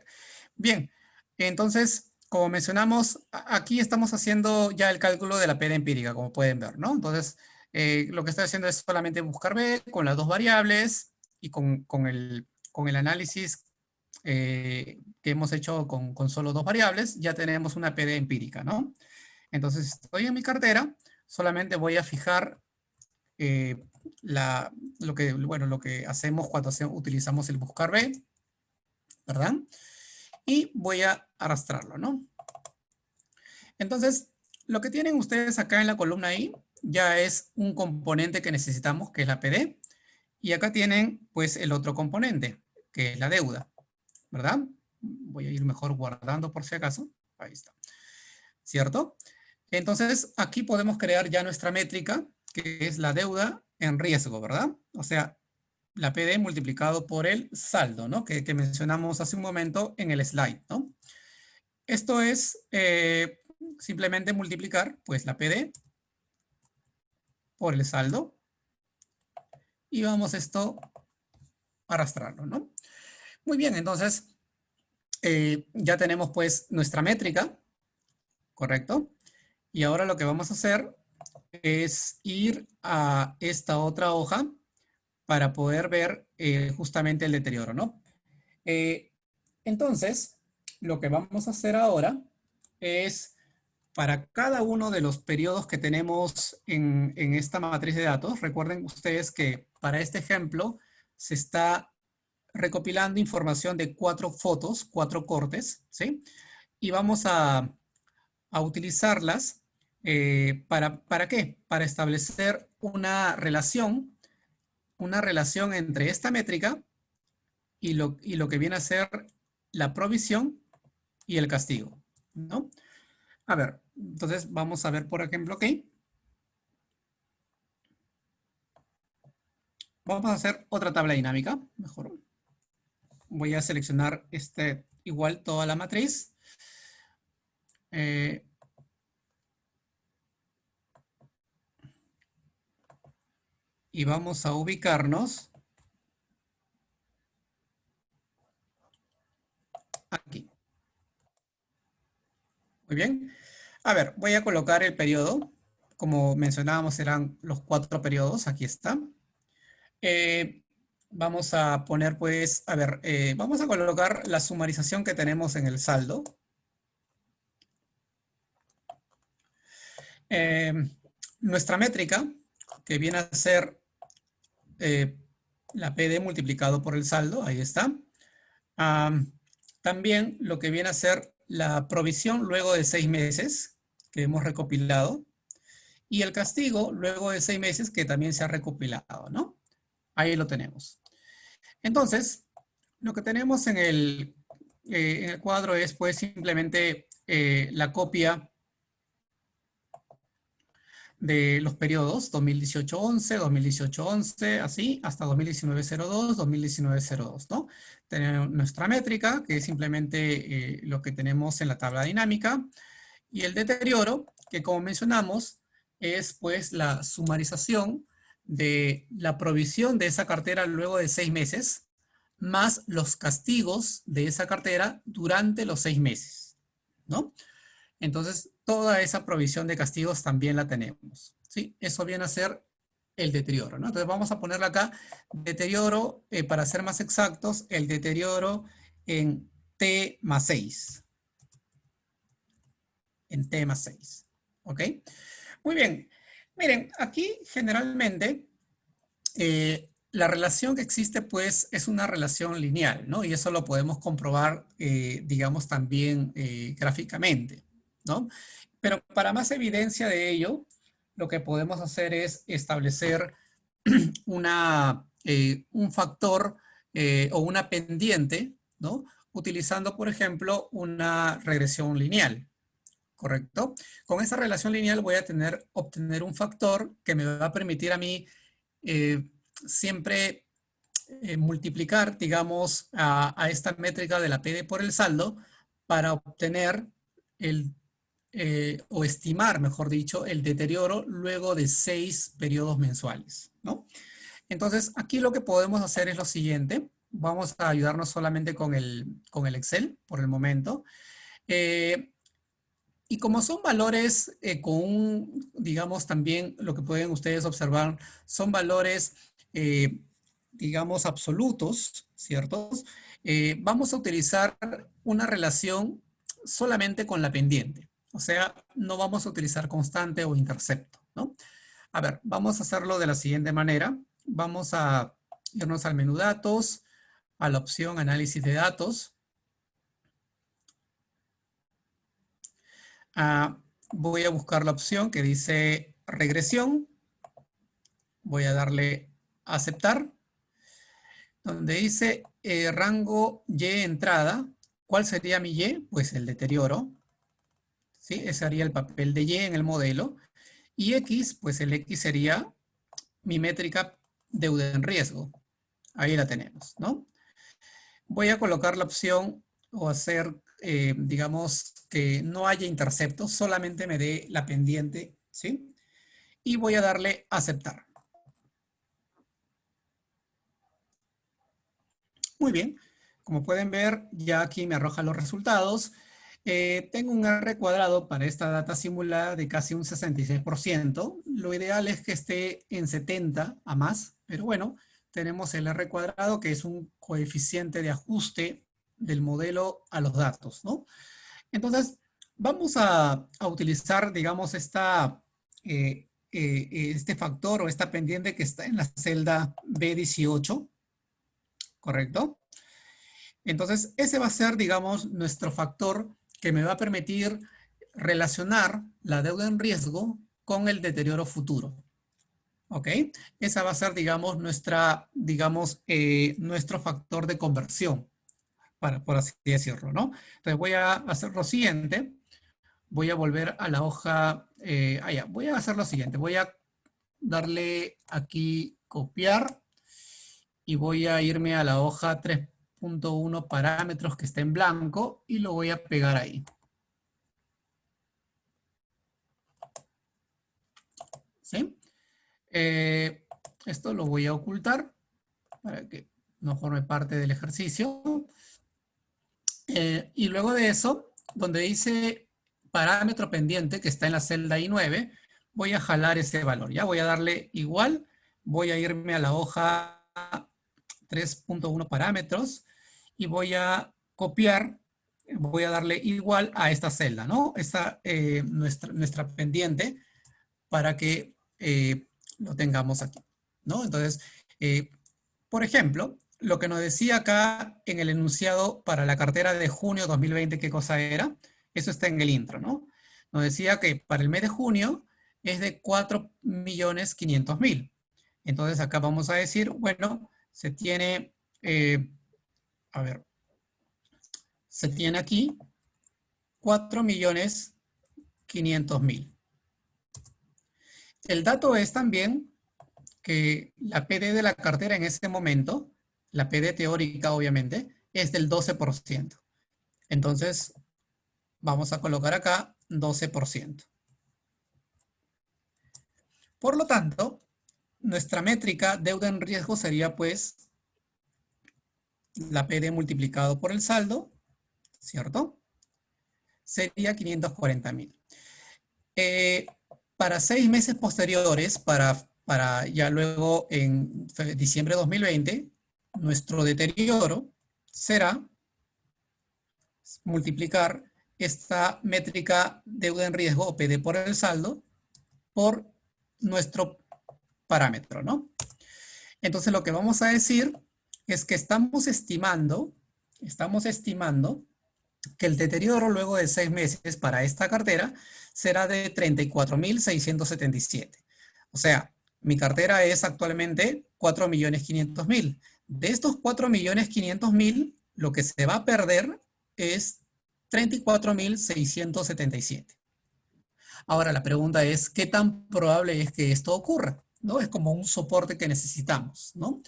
Bien, entonces como mencionamos, aquí estamos haciendo ya el cálculo de la PD empírica, como pueden ver, ¿no? Entonces, lo que estoy haciendo es solamente buscar B con las dos variables y con el análisis que hemos hecho con solo dos variables, ya tenemos una PD empírica, ¿no? Entonces, estoy en mi cartera, solamente voy a fijar eh, lo que hacemos cuando utilizamos el buscar B, ¿verdad? Y voy a arrastrarlo, ¿no? Entonces, lo que tienen ustedes acá en la columna I ya es un componente que necesitamos, que es la PD. Y acá tienen, pues, el otro componente, que es la deuda, ¿verdad? Voy a ir mejor guardando por si acaso. Ahí está. ¿Cierto? Entonces, aquí podemos crear ya nuestra métrica, que es la deuda en riesgo, ¿verdad? O sea, la PD multiplicado por el saldo, ¿no? Que mencionamos hace un momento en el slide, ¿no? Esto es simplemente multiplicar, pues, la PD por el saldo y vamos esto a arrastrarlo, ¿no? Muy bien, entonces ya tenemos pues nuestra métrica, ¿correcto? Y ahora lo que vamos a hacer es ir a esta otra hoja para poder ver justamente el deterioro, ¿no? Entonces, lo que vamos a hacer ahora es para cada uno de los periodos que tenemos en esta matriz de datos, recuerden ustedes que para este ejemplo se está recopilando información de 4 fotos, 4 cortes, ¿sí? Y vamos a utilizarlas ¿para qué? Para establecer una relación entre esta métrica y lo que viene a ser la provisión y el castigo, ¿no? A ver, entonces vamos a ver, por ejemplo, aquí. Vamos a hacer otra tabla dinámica, mejor. Voy a seleccionar igual toda la matriz. Y vamos a ubicarnos aquí. Muy bien. A ver, voy a colocar el periodo. Como mencionábamos, eran los 4 periodos. Aquí está. Vamos a poner, pues, a ver, vamos a colocar la sumarización que tenemos en el saldo. Nuestra métrica, que viene a ser la PD multiplicado por el saldo, ahí está. También lo que viene a ser la provisión luego de 6 meses, que hemos recopilado, y el castigo luego de 6 meses, que también se ha recopilado, ¿no? Ahí lo tenemos. Entonces, lo que tenemos en el cuadro es, pues, simplemente la copia de los periodos 2018-11, 2018-11, así, hasta 2019-02, 2019-02, ¿no? Tenemos nuestra métrica, que es simplemente lo que tenemos en la tabla dinámica, y el deterioro, que como mencionamos, es pues la sumarización de la provisión de esa cartera luego de 6 meses, más los castigos de esa cartera durante los 6 meses, ¿no? Entonces, toda esa provisión de castigos también la tenemos, ¿sí? Eso viene a ser el deterioro, ¿no? Entonces, vamos a ponerle acá deterioro, para ser más exactos, el deterioro en T más 6. En T más 6, ¿ok? Muy bien. Miren, aquí generalmente la relación que existe, pues, es una relación lineal, ¿no? Y eso lo podemos comprobar, digamos, también gráficamente, ¿no? Pero para más evidencia de ello, lo que podemos hacer es establecer un factor o una pendiente, ¿no? Utilizando, por ejemplo, una regresión lineal, ¿correcto? Con esa relación lineal voy a obtener un factor que me va a permitir a mí eh, siempre multiplicar, digamos, a esta métrica de la PD por el saldo para obtener o estimar, mejor dicho, el deterioro luego de 6 periodos mensuales, ¿no? Entonces, aquí lo que podemos hacer es lo siguiente. Vamos a ayudarnos solamente con el Excel por el momento. Y como son valores digamos, también lo que pueden ustedes observar, son valores, digamos, absolutos, ¿cierto? Vamos a utilizar una relación solamente con la pendiente. O sea, no vamos a utilizar constante o intercepto, ¿no? A ver, vamos a hacerlo de la siguiente manera. Vamos a irnos al menú datos, a la opción análisis de datos. Voy a buscar la opción que dice regresión. Voy a darle a aceptar. Donde dice rango Y entrada. ¿Cuál sería mi Y? Pues el deterioro. ¿Sí? Ese sería el papel de Y en el modelo. Y X, pues el X sería mi métrica deuda en riesgo. Ahí la tenemos, ¿no? Voy a colocar la opción o hacer, digamos, que no haya interceptos, solamente me dé la pendiente, ¿sí? Y voy a darle a aceptar. Muy bien. Como pueden ver, ya aquí me arroja los resultados. Tengo un R cuadrado para esta data simulada de casi un 66%. Lo ideal es que esté en 70 a más, pero bueno, tenemos el R cuadrado que es un coeficiente de ajuste del modelo a los datos, ¿no? Entonces, vamos a utilizar, digamos, este factor o esta pendiente que está en la celda B18, ¿correcto? Entonces, ese va a ser, digamos, nuestro factor que me va a permitir relacionar la deuda en riesgo con el deterioro futuro. ¿Ok? Esa va a ser, digamos, nuestro factor de conversión, por así decirlo, ¿no? Entonces, voy a hacer lo siguiente. Voy a volver a la hoja. Ya. Voy a hacer lo siguiente. Voy a darle aquí copiar y voy a irme a la hoja 3.1 parámetros que está en blanco y lo voy a pegar ahí. ¿Sí? Esto lo voy a ocultar para que no forme parte del ejercicio. Y luego de eso, donde dice parámetro pendiente, que está en la celda I9, voy a jalar ese valor. Ya voy a darle igual, voy a irme a la hoja 3.1 parámetros y voy a copiar, voy a darle igual a esta celda, ¿no? Nuestra pendiente para que lo tengamos aquí, ¿no? Entonces, por ejemplo, lo que nos decía acá en el enunciado para la cartera de junio 2020, ¿qué cosa era? Eso está en el intro, ¿no? Nos decía que para el mes de junio es de 4.500.000. Entonces acá vamos a decir, bueno, se tiene, a ver, se tiene aquí 4.500.000. El dato es también que la PD de la cartera en este momento, la PD teórica obviamente, es del 12%. Entonces, vamos a colocar acá 12%. Por lo tanto, nuestra métrica deuda en riesgo sería pues la PD multiplicado por el saldo, ¿cierto? Sería 540.000. Para 6 meses posteriores, para ya luego en diciembre de 2020, nuestro deterioro será multiplicar esta métrica deuda en riesgo o PD por el saldo por nuestro parámetro, ¿no? Entonces lo que vamos a decir es que estamos estimando que el deterioro luego de 6 meses para esta cartera será de 34.677. O sea, mi cartera es actualmente 4.500.000. De estos 4.500.000, lo que se va a perder es 34.677. Ahora la pregunta es, ¿qué tan probable es que esto ocurra? ¿No? Es como un soporte que necesitamos, ¿no?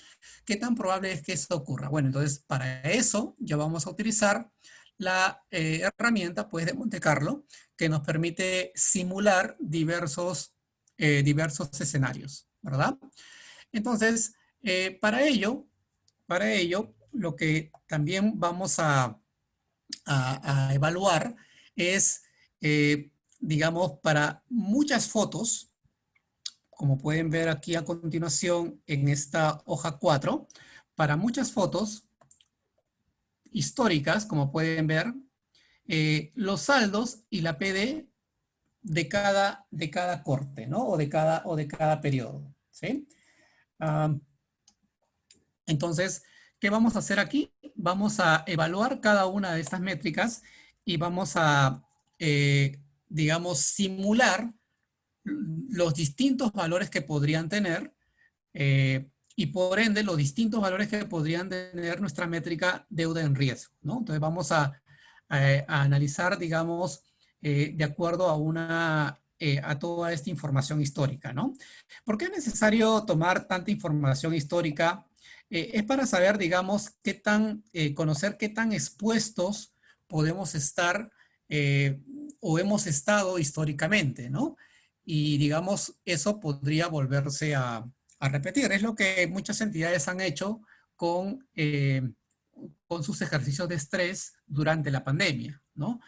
¿Qué tan probable es que esto ocurra? Bueno, entonces para eso ya vamos a utilizar la herramienta pues, de Monte Carlo, que nos permite simular diversos escenarios, ¿verdad? Entonces, para ello, lo que también vamos a evaluar es digamos, para muchas fotos, como pueden ver aquí a continuación en esta hoja 4, para muchas fotos históricas, como pueden ver, los saldos y la PD de cada corte, ¿no? O de cada periodo, ¿sí? Entonces, ¿qué vamos a hacer aquí? Vamos a evaluar cada una de estas métricas y vamos a, digamos, simular los distintos valores que podrían tener y por ende los distintos valores que podrían tener nuestra métrica deuda en riesgo, ¿no? Entonces vamos a analizar, digamos, de acuerdo a toda esta información histórica, ¿no? ¿Por qué es necesario tomar tanta información histórica? Es para saber, digamos, conocer qué tan expuestos podemos estar o hemos estado históricamente, ¿no? Y digamos, eso podría volverse a repetir. Es lo que muchas entidades han hecho con sus ejercicios de estrés durante la pandemia, ¿no?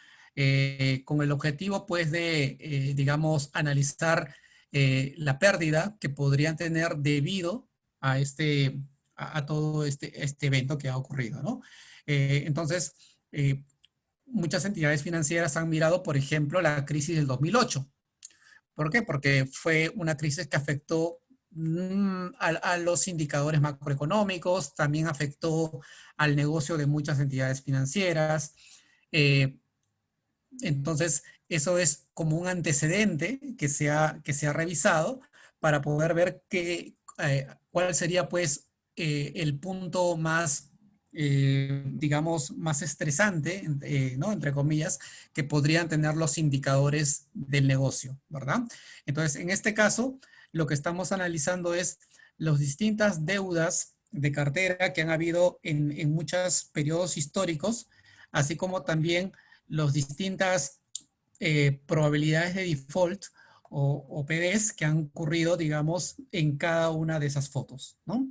Con el objetivo, pues, de, digamos, analizar la pérdida que podrían tener debido a todo este evento que ha ocurrido, ¿no? Entonces, muchas entidades financieras han mirado, por ejemplo, la crisis del 2008. ¿Por qué? Porque fue una crisis que afectó a los indicadores macroeconómicos, también afectó al negocio de muchas entidades financieras. Eh, entonces, eso es como un antecedente que se ha revisado para poder ver cuál sería, pues, el punto más, digamos, más estresante, ¿no? Entre comillas, que podrían tener los indicadores del negocio, ¿verdad? Entonces, en este caso, lo que estamos analizando es las distintas deudas de cartera que han habido en muchos periodos históricos, así como también las distintas probabilidades de default o PDs que han ocurrido, digamos, en cada una de esas fotos, ¿no?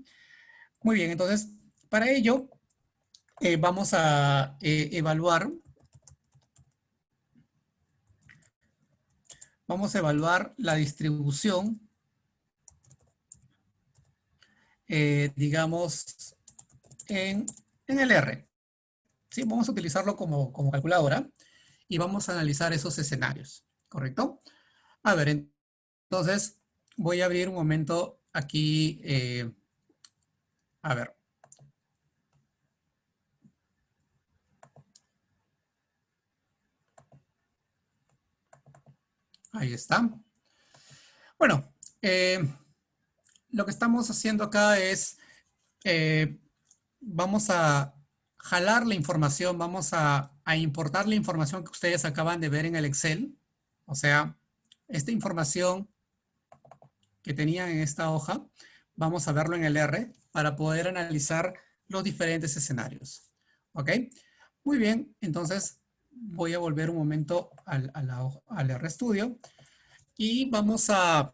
Muy bien, entonces, para ello, vamos a evaluar la distribución, digamos, en el R. ¿Sí? Vamos a utilizarlo como calculadora y vamos a analizar esos escenarios, ¿correcto? A ver, entonces voy a abrir un momento aquí, a ver. Ahí está. Bueno, lo que estamos haciendo acá es, vamos a jalar la información, vamos a importar la información que ustedes acaban de ver en el Excel. O sea, esta información que tenían en esta hoja, vamos a verlo en el R para poder analizar los diferentes escenarios. ¿Ok? Muy bien, entonces voy a volver un momento al RStudio y vamos a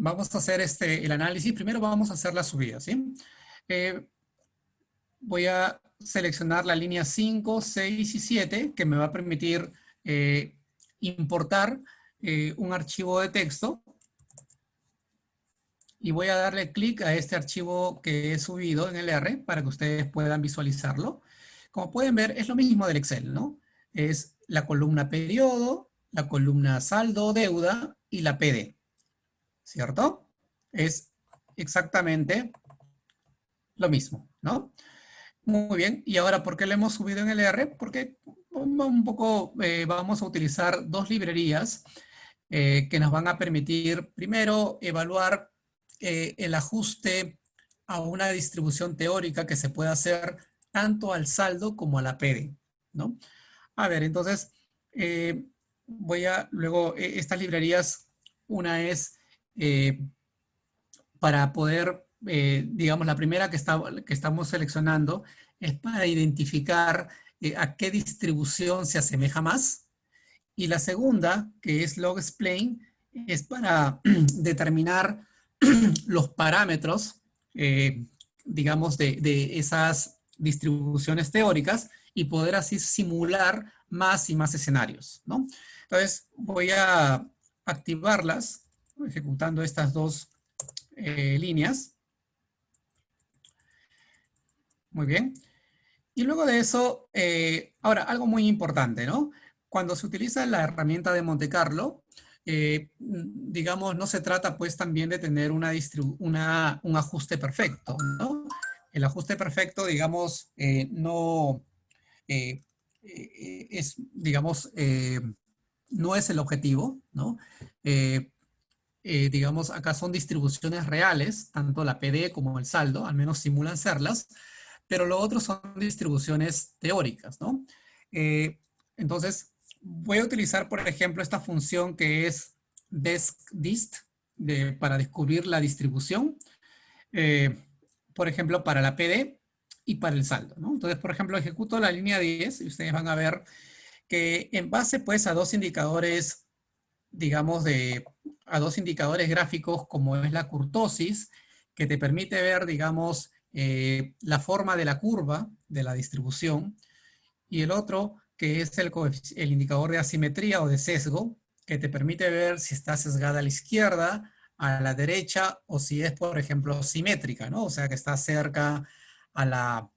hacer el análisis. Primero vamos a hacer la subida, ¿sí? Voy a seleccionar la línea 5, 6 y 7, que me va a permitir importar un archivo de texto. Y voy a darle clic a este archivo que he subido en el R para que ustedes puedan visualizarlo. Como pueden ver, es lo mismo del Excel, ¿no? Es la columna periodo, la columna saldo deuda y la PD. ¿Cierto? Es exactamente lo mismo, ¿no? Muy bien. Y ahora, ¿por qué lo hemos subido en el R? Porque un poco vamos a utilizar dos librerías que nos van a permitir, primero, evaluar el ajuste a una distribución teórica que se puede hacer tanto al saldo como a la PD, ¿no? A ver, entonces, luego, estas librerías, una es para poder, digamos, la primera que estamos seleccionando es para identificar a qué distribución se asemeja más. Y la segunda, que es log explain, es para determinar los parámetros, digamos, de esas distribuciones teóricas y poder así simular más y más escenarios, ¿no? Entonces voy a activarlas ejecutando estas dos líneas. Muy bien. Y luego de eso, ahora algo muy importante, ¿no? Cuando se utiliza la herramienta de Monte Carlo, digamos, no se trata pues también de tener un ajuste perfecto, ¿no? El ajuste perfecto, digamos, no es, digamos, no es el objetivo, ¿no? Eh, digamos, acá son distribuciones reales, tanto la PD como el saldo, al menos simulan serlas, pero lo otro son distribuciones teóricas, ¿no? Eh, entonces, voy a utilizar, por ejemplo, esta función que es desc_dist para descubrir la distribución, eh, por ejemplo, para la PD y para el saldo, ¿no? Entonces, por ejemplo, ejecuto la línea 10 y ustedes van a ver que en base, pues, a dos indicadores, digamos, a dos indicadores gráficos como es la kurtosis, que te permite ver, digamos, la forma de la curva de la distribución, y el otro que es el indicador de asimetría o de sesgo, que te permite ver si está sesgada a la izquierda, a la derecha, o si es, por ejemplo, simétrica, ¿no? O sea, que está cerca a la,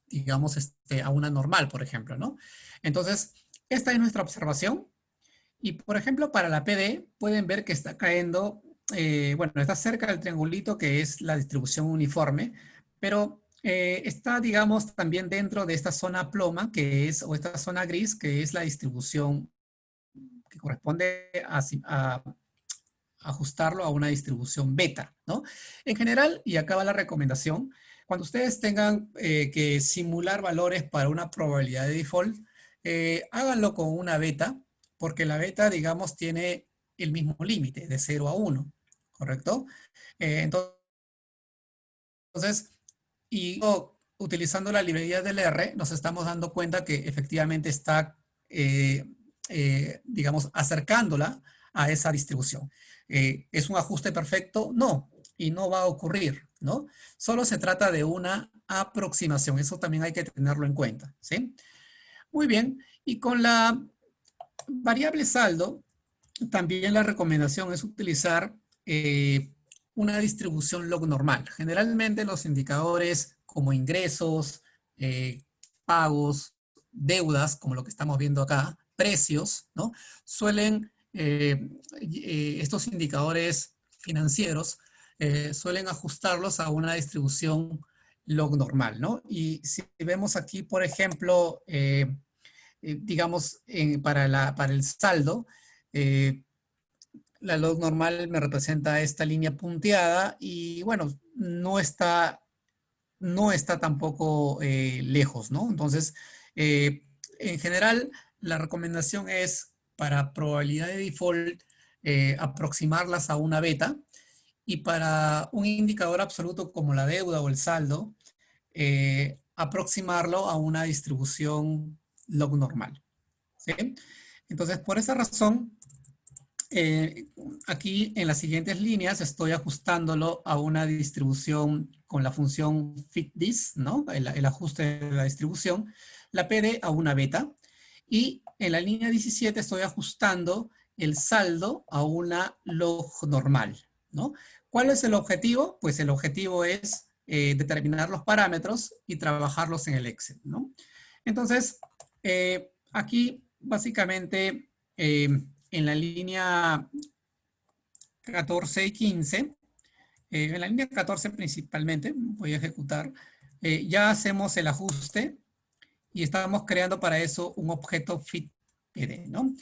digamos, a una normal, por ejemplo, ¿no? Entonces, esta es nuestra observación. Y por ejemplo, para la PD, pueden ver que está cayendo, bueno, está cerca del triangulito que es la distribución uniforme, pero está, digamos, también dentro de esta zona ploma, que es, o esta zona gris, que es la distribución que corresponde a ajustarlo a una distribución beta, ¿no? En general, y acá va la recomendación, cuando ustedes tengan que simular valores para una probabilidad de default, háganlo con una beta, porque la beta, digamos, tiene el mismo límite, de 0 a 1, ¿correcto? Entonces, y utilizando la librería del R, nos estamos dando cuenta que efectivamente está, digamos, acercándola a esa distribución. ¿Es un ajuste perfecto? No, y no va a ocurrir, ¿no? Solo se trata de una aproximación. Eso también hay que tenerlo en cuenta, ¿sí? Muy bien. Y con la variable saldo, también la recomendación es utilizar una distribución log normal. Generalmente los indicadores como ingresos, pagos, deudas, como lo que estamos viendo acá, precios, ¿no? Suelen, estos indicadores financieros, suelen ajustarlos a una distribución log normal, ¿no? Y si vemos aquí, por ejemplo, digamos, para el saldo, eh, la log normal me representa esta línea punteada y bueno, no está tampoco lejos, ¿no? Entonces, en general, la recomendación es para probabilidad de default aproximarlas a una beta, y para un indicador absoluto como la deuda o el saldo, aproximarlo a una distribución log normal, ¿sí? Entonces, por esa razón, eh, aquí en las siguientes líneas estoy ajustándolo a una distribución con la función fitDis, ¿no? El ajuste de la distribución, la PD a una beta, y en la línea 17 estoy ajustando el saldo a una log normal, ¿no? ¿Cuál es el objetivo? Pues el objetivo es determinar los parámetros y trabajarlos en el Excel, ¿no? Entonces, aquí básicamente en la línea 14 y 15, en la línea 14 principalmente, voy a ejecutar, ya hacemos el ajuste y estamos creando para eso un objeto fit_pd, ¿no?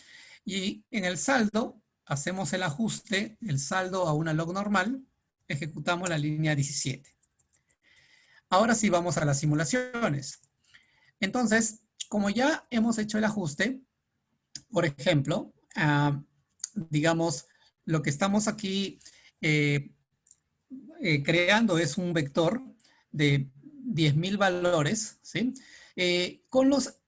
Y en el saldo hacemos el ajuste, el saldo a una log normal, ejecutamos la línea 17. Ahora sí vamos a las simulaciones. Entonces, como ya hemos hecho el ajuste, por ejemplo, digamos, lo que estamos aquí creando es un vector de 10.000 valores, ¿sí? Con los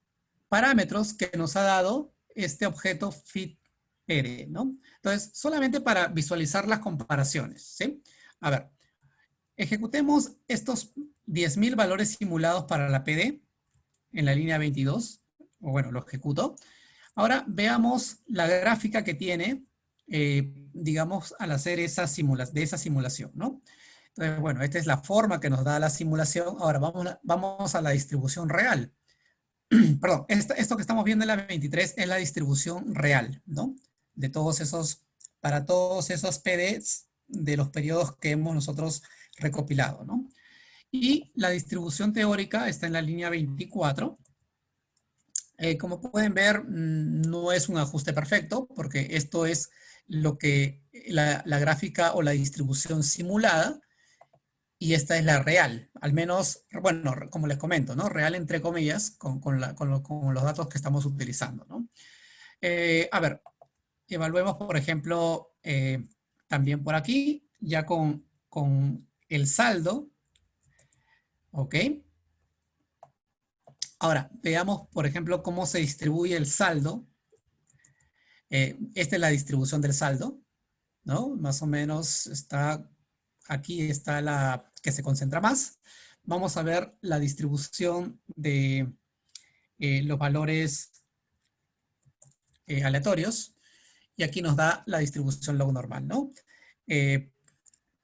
parámetros que nos ha dado este objeto fit_pd, ¿no? Entonces, solamente para visualizar las comparaciones, ¿sí? A ver, ejecutemos estos 10.000 valores simulados para la PD en la línea 22, o bueno, lo ejecuto. Ahora veamos la gráfica que tiene, digamos, al hacer esa simulación, ¿no? Entonces, bueno, esta es la forma que nos da la simulación. Ahora vamos a la distribución real. Perdón, esto que estamos viendo en la 23 es la distribución real, ¿no? De todos esos, para todos esos PDs de los periodos que hemos nosotros recopilado, ¿no? Y la distribución teórica está en la línea 24. Como pueden ver, no es un ajuste perfecto, porque esto es lo que la gráfica o la distribución simulada, y esta es la real, al menos, bueno, como les comento, ¿no? Real entre comillas, con los datos que estamos utilizando, ¿no? A ver, evaluemos, por ejemplo, también por aquí, ya con el saldo, ¿ok? Ahora, veamos, por ejemplo, cómo se distribuye el saldo. Esta es la distribución del saldo, ¿no? Más o menos está, aquí está la que se concentra más. Vamos a ver la distribución de los valores aleatorios, y aquí nos da la distribución log normal, ¿no?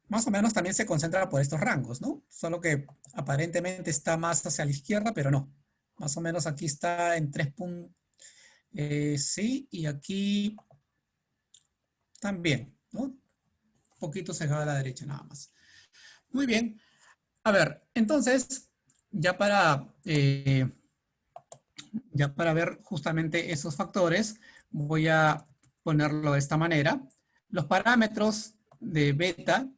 Más o menos también se concentra por estos rangos, ¿no? Solo que aparentemente está más hacia la izquierda, pero no. Más o menos aquí está en 3 puntos. Sí, y aquí también, ¿no? Un poquito sesgado a la derecha nada más. Muy bien. A ver, entonces, ya para ver justamente esos factores, voy a ponerlo de esta manera. Los parámetros de beta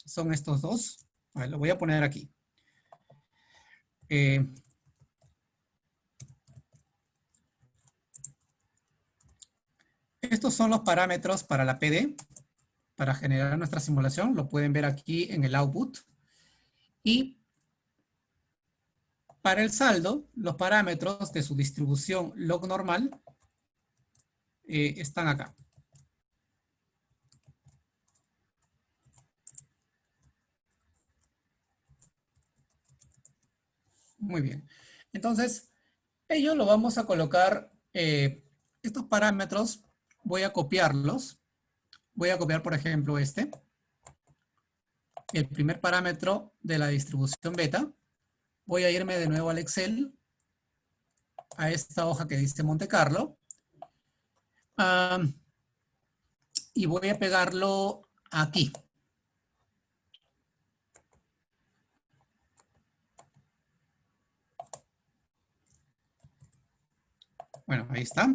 son estos dos. A ver, lo voy a poner aquí. Estos son los parámetros para la PD, para generar nuestra simulación. Lo pueden ver aquí en el output. Y para el saldo, los parámetros de su distribución log normal están acá. Muy bien. Entonces, ello lo vamos a colocar, estos parámetros, voy a copiarlos. Voy a copiar, por ejemplo, el primer parámetro de la distribución beta. Voy a irme de nuevo al Excel, a esta hoja que dice Monte Carlo. Y voy a pegarlo aquí. Bueno, ahí está.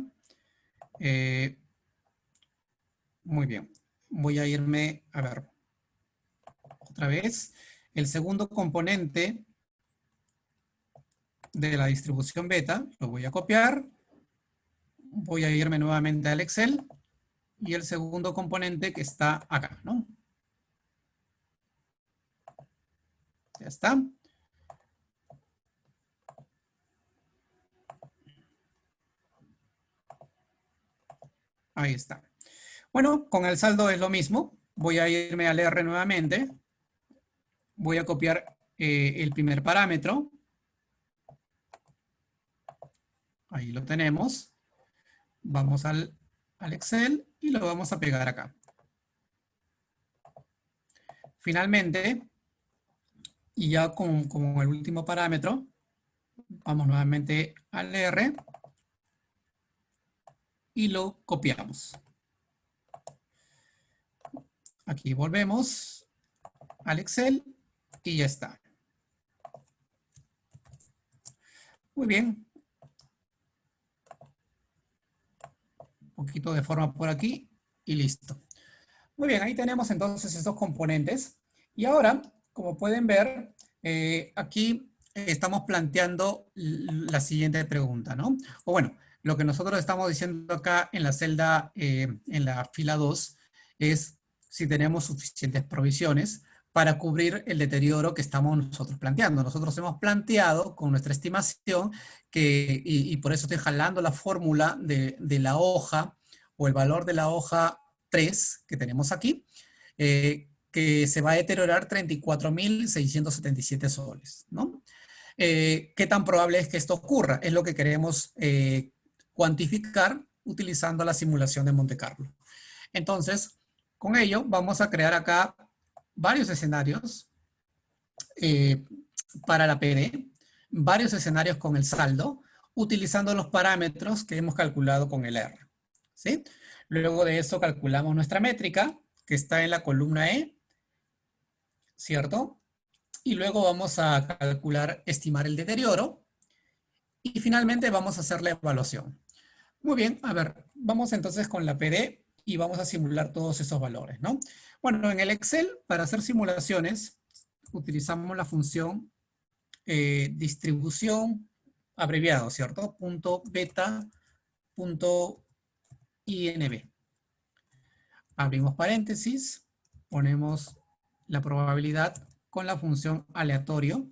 Muy bien. Voy a irme, a ver, otra vez. El segundo componente de la distribución beta lo voy a copiar. Voy a irme nuevamente al Excel. Y el segundo componente que está acá, ¿no? Ya está. Ahí está. Bueno, con el saldo es lo mismo. Voy a irme al R nuevamente. Voy a copiar el primer parámetro. Ahí lo tenemos. Vamos al Excel y lo vamos a pegar acá. Finalmente, y ya con el último parámetro, vamos nuevamente al R y lo copiamos. Aquí volvemos al Excel y ya está. Muy bien. Un poquito de forma por aquí y listo. Muy bien, ahí tenemos entonces estos componentes. Y ahora, como pueden ver, aquí estamos planteando la siguiente pregunta, ¿no? O bueno, lo que nosotros estamos diciendo acá en la celda, en la fila 2, es si tenemos suficientes provisiones para cubrir el deterioro que estamos nosotros planteando. Nosotros hemos planteado con nuestra estimación y por eso estoy jalando la fórmula de la hoja o el valor de la hoja 3 que tenemos aquí, que se va a deteriorar 34.677 soles, ¿no? ¿Qué tan probable es que esto ocurra? Es lo que queremos cuantificar utilizando la simulación de Monte Carlo. Entonces, con ello vamos a crear acá varios escenarios para la PD, varios escenarios con el saldo, utilizando los parámetros que hemos calculado con el R. ¿Sí? Luego de eso calculamos nuestra métrica, que está en la columna E, ¿cierto? Y luego vamos a calcular, estimar el deterioro. Y finalmente vamos a hacer la evaluación. Muy bien, a ver, vamos entonces con la PD y vamos a simular todos esos valores, ¿no? Bueno, en el Excel, para hacer simulaciones, utilizamos la función distribución abreviado, ¿cierto? .beta.inv. Abrimos paréntesis, ponemos la probabilidad con la función aleatorio,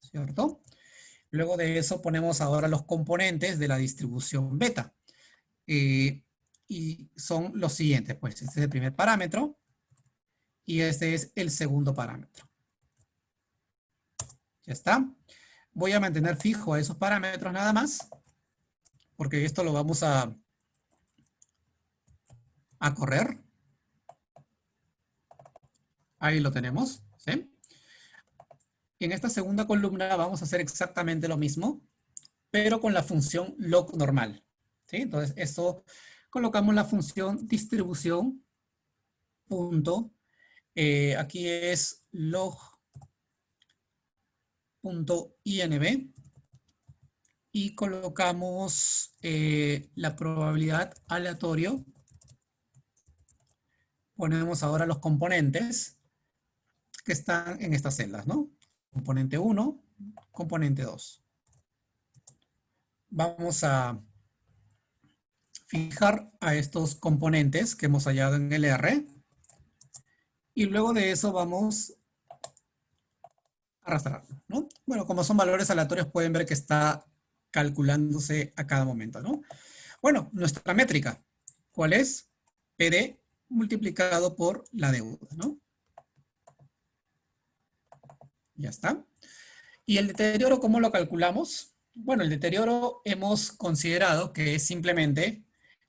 ¿cierto? Luego de eso ponemos ahora los componentes de la distribución beta. Y son los siguientes, pues este es el primer parámetro y este es el segundo parámetro. Ya está. Voy a mantener fijo a esos parámetros nada más, porque esto lo vamos a correr. Ahí lo tenemos, ¿sí? En esta segunda columna vamos a hacer exactamente lo mismo, pero con la función log normal, ¿sí? Entonces, esto colocamos la función distribución punto, aquí es log.inv y colocamos la probabilidad aleatorio. Ponemos ahora los componentes que están en estas celdas, ¿no? Componente 1, componente 2. Vamos a fijar a estos componentes que hemos hallado en el R. Y luego de eso vamos a arrastrarlo, ¿no? Bueno, como son valores aleatorios, pueden ver que está calculándose a cada momento, ¿no? Bueno, nuestra métrica, ¿cuál es? PD multiplicado por la deuda, ¿no? Ya está. ¿Y el deterioro cómo lo calculamos? Bueno, el deterioro hemos considerado que es simplemente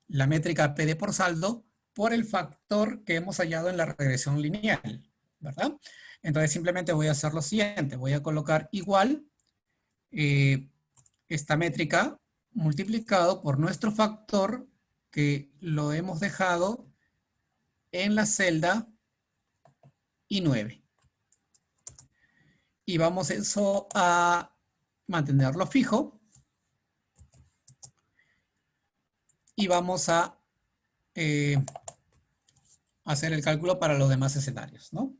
la métrica PD por saldo por el factor que hemos hallado en la regresión lineal, ¿verdad? Entonces simplemente voy a hacer lo siguiente. Voy a colocar igual esta métrica multiplicado por nuestro factor que lo hemos dejado en la celda I9. Y vamos eso a mantenerlo fijo. Y vamos a hacer el cálculo para los demás escenarios, ¿no?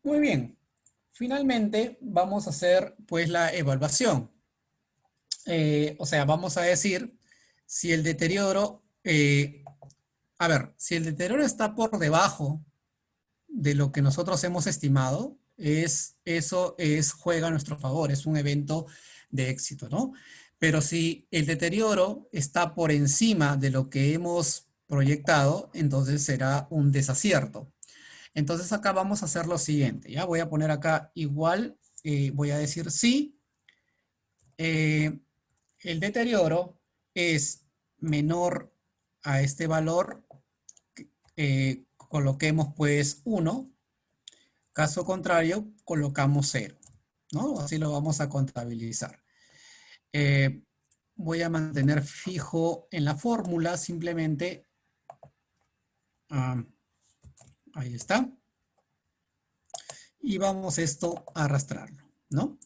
Muy bien. Finalmente vamos a hacer pues la evaluación. O sea, vamos a decir si el deterioro, a ver, si el deterioro está por debajo de lo que nosotros hemos estimado, eso juega a nuestro favor, es un evento de éxito, ¿no? Pero si el deterioro está por encima de lo que hemos proyectado, entonces será un desacierto. Entonces acá vamos a hacer lo siguiente, ¿ya? Voy a poner acá igual, voy a decir sí, el deterioro es menor a este valor, coloquemos pues 1, caso contrario, colocamos 0, ¿no? Así lo vamos a contabilizar. Voy a mantener fijo en la fórmula, simplemente, ahí está. Y vamos esto a arrastrarlo, ¿no?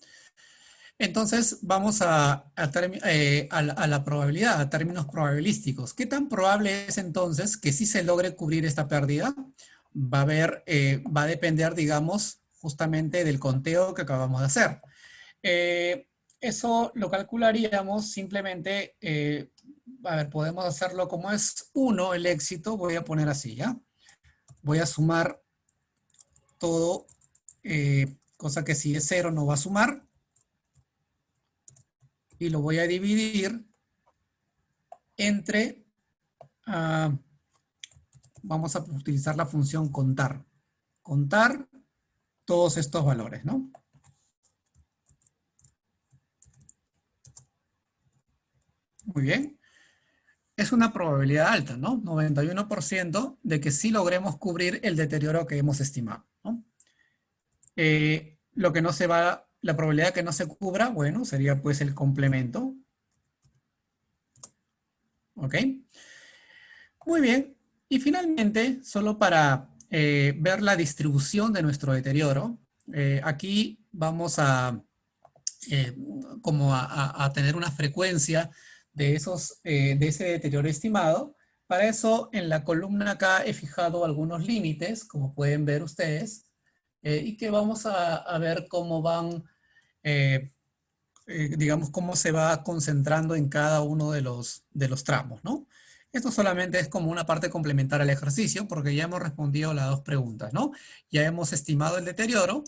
Entonces vamos a la probabilidad, a términos probabilísticos. ¿Qué tan probable es entonces que sí se logre cubrir esta pérdida? Va a depender, digamos, justamente del conteo que acabamos de hacer. Eso lo calcularíamos simplemente, a ver, podemos hacerlo como es 1 el éxito, voy a poner así, ¿ya? Voy a sumar todo, cosa que si es 0 no va a sumar. Y lo voy a dividir entre, vamos a utilizar la función contar. Contar todos estos valores, ¿no? Muy bien. Es una probabilidad alta, ¿no? 91% de que sí logremos cubrir el deterioro que hemos estimado, ¿no? Lo que no se va, la probabilidad que no se cubra, bueno, sería pues el complemento. ¿Ok? Muy bien. Y finalmente, solo para ver la distribución de nuestro deterioro, aquí vamos a, eh, como a tener una frecuencia de, de ese deterioro estimado. Para eso, en la columna acá he fijado algunos límites, como pueden ver ustedes, y que vamos a ver cómo van, eh, digamos, cómo se va concentrando en cada uno de los tramos, ¿no? Esto solamente es como una parte complementaria al ejercicio, porque ya hemos respondido las dos preguntas, ¿no? Ya hemos estimado el deterioro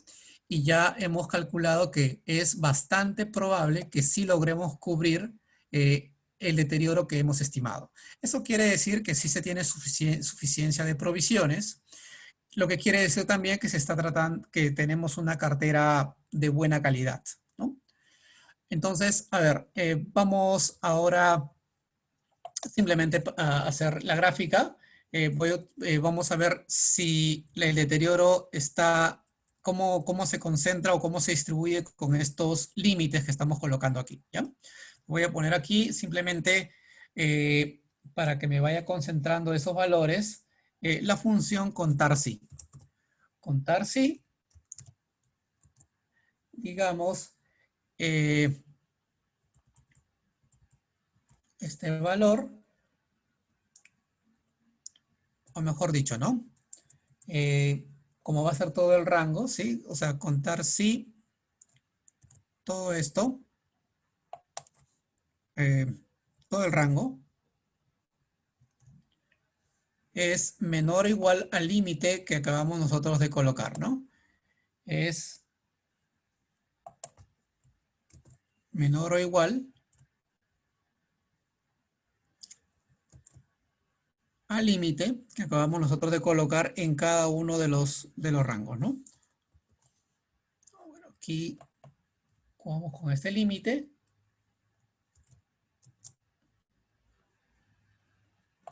y ya hemos calculado que es bastante probable que sí logremos cubrir el deterioro que hemos estimado. Eso quiere decir que sí se tiene suficiencia de provisiones, lo que quiere decir también que se está tratando, que tenemos una cartera de buena calidad, ¿no? Entonces, a ver, vamos ahora simplemente a hacer la gráfica. Vamos a ver si el deterioro está, cómo se concentra o cómo se distribuye con estos límites que estamos colocando aquí, ¿ya? Voy a poner aquí simplemente para que me vaya concentrando esos valores, la función contar sí. Contar sí, digamos, este valor, o mejor dicho, ¿no? Como va a ser todo el rango, ¿sí? O sea, contar si todo esto, eh, todo el rango, es menor o igual al límite que acabamos nosotros de colocar, ¿no? Es menor o igual al límite que acabamos nosotros de colocar en cada uno de los rangos, ¿no? Bueno, aquí vamos con este límite.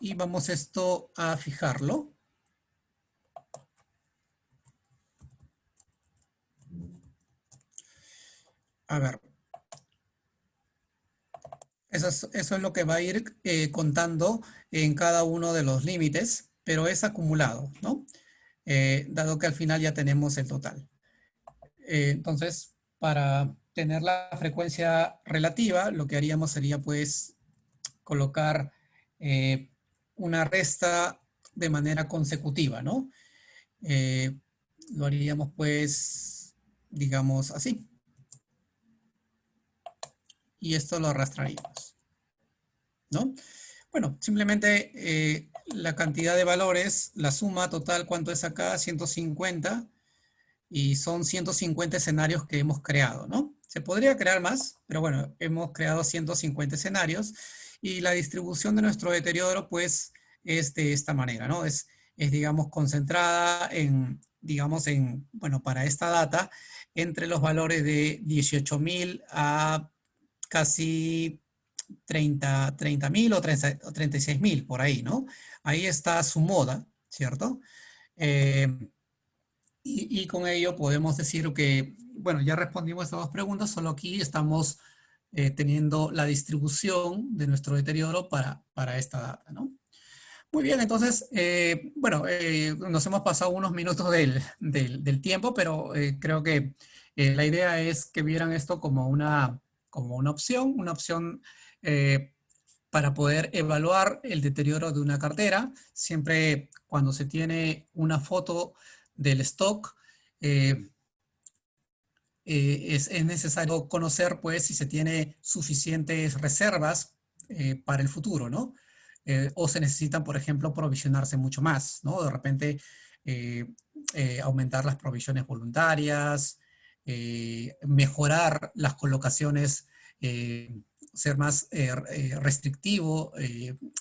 Y vamos esto a fijarlo. A ver. Eso es lo que va a ir contando en cada uno de los límites, pero es acumulado, ¿no? Dado que al final ya tenemos el total. Entonces, para tener la frecuencia relativa, lo que haríamos sería pues colocar una resta de manera consecutiva, ¿no? Eh, lo haríamos pues, digamos así. Y esto lo arrastraríamos, ¿no? Bueno, simplemente la cantidad de valores, la suma total, ¿cuánto es acá? 150. Y son 150 escenarios que hemos creado, ¿no? Se podría crear más, pero bueno, hemos creado 150 escenarios y la distribución de nuestro deterioro, pues, es de esta manera, ¿no? Digamos, concentrada en, digamos, en, bueno, para esta data, entre los valores de 18.000 a casi 30.000 o 36.000, por ahí, ¿no? Ahí está su moda, ¿cierto? Eh, y con ello podemos decir que, bueno, ya respondimos estas dos preguntas, solo aquí estamos teniendo la distribución de nuestro deterioro para esta data, ¿no? Muy bien, entonces, bueno, nos hemos pasado unos minutos del tiempo, pero creo que la idea es que vieran esto como una opción para poder evaluar el deterioro de una cartera. Siempre cuando se tiene una foto del stock, eh, es necesario conocer, pues, si se tiene suficientes reservas para el futuro, ¿no? O se necesitan, por ejemplo, provisionarse mucho más, ¿no? De repente, eh, aumentar las provisiones voluntarias, mejorar las colocaciones, ser más restrictivo,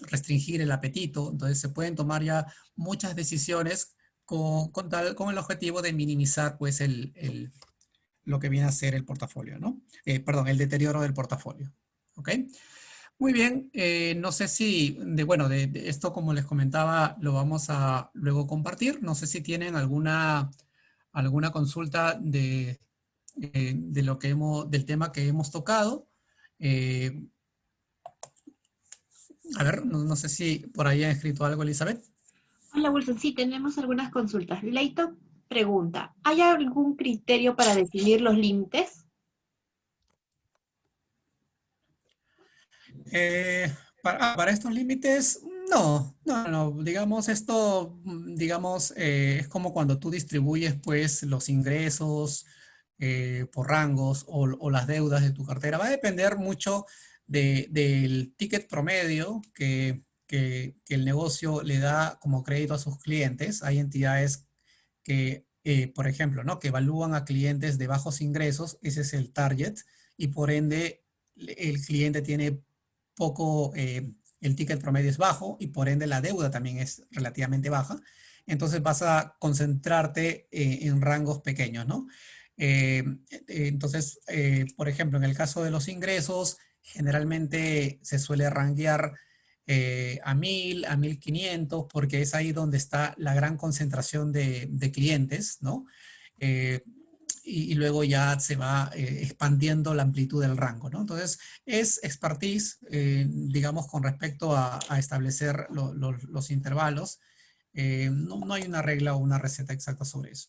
restringir el apetito. Entonces, se pueden tomar ya muchas decisiones con el objetivo de minimizar, pues, lo que viene a ser el portafolio, ¿no? Perdón, el deterioro del portafolio. ¿Ok? Muy bien, no sé si, bueno, de esto como les comentaba, lo vamos a luego compartir. No sé si tienen alguna consulta de lo que del tema que hemos tocado. Eh, a ver, no sé si por ahí ha escrito algo, Elizabeth. Hola Wilson, sí, tenemos algunas consultas. Leito pregunta, ¿hay algún criterio para definir los límites? Eh, para estos límites, no, digamos esto, digamos, es como cuando tú distribuyes pues los ingresos por rangos o las deudas de tu cartera. Va a depender mucho del ticket promedio que el negocio le da como crédito a sus clientes. Hay entidades que, por ejemplo, ¿no? Que evalúan a clientes de bajos ingresos, ese es el target, y por ende el cliente tiene poco, el ticket promedio es bajo y por ende la deuda también es relativamente baja. Entonces vas a concentrarte en rangos pequeños, ¿no? Entonces, por ejemplo, en el caso de los ingresos, generalmente se suele rankear a 1000, a 1500, porque es ahí donde está la gran concentración de clientes, ¿no? Eh, y luego ya se va expandiendo la amplitud del rango, ¿no? Entonces, es expertise, digamos, con respecto a establecer los intervalos. No hay una regla o una receta exacta sobre eso.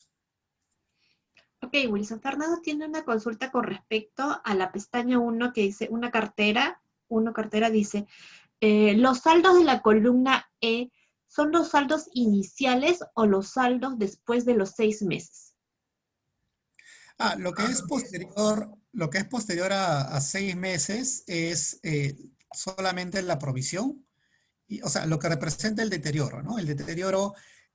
Ok, Wilson, Fernando tiene una consulta con respecto a la pestaña 1 que dice una cartera. Uno cartera dice, ¿los saldos de la columna E son los saldos iniciales o los saldos después de los 6 meses? Lo que es posterior a 6 meses es solamente la provisión, o sea, lo que representa el deterioro, ¿no? El deterioro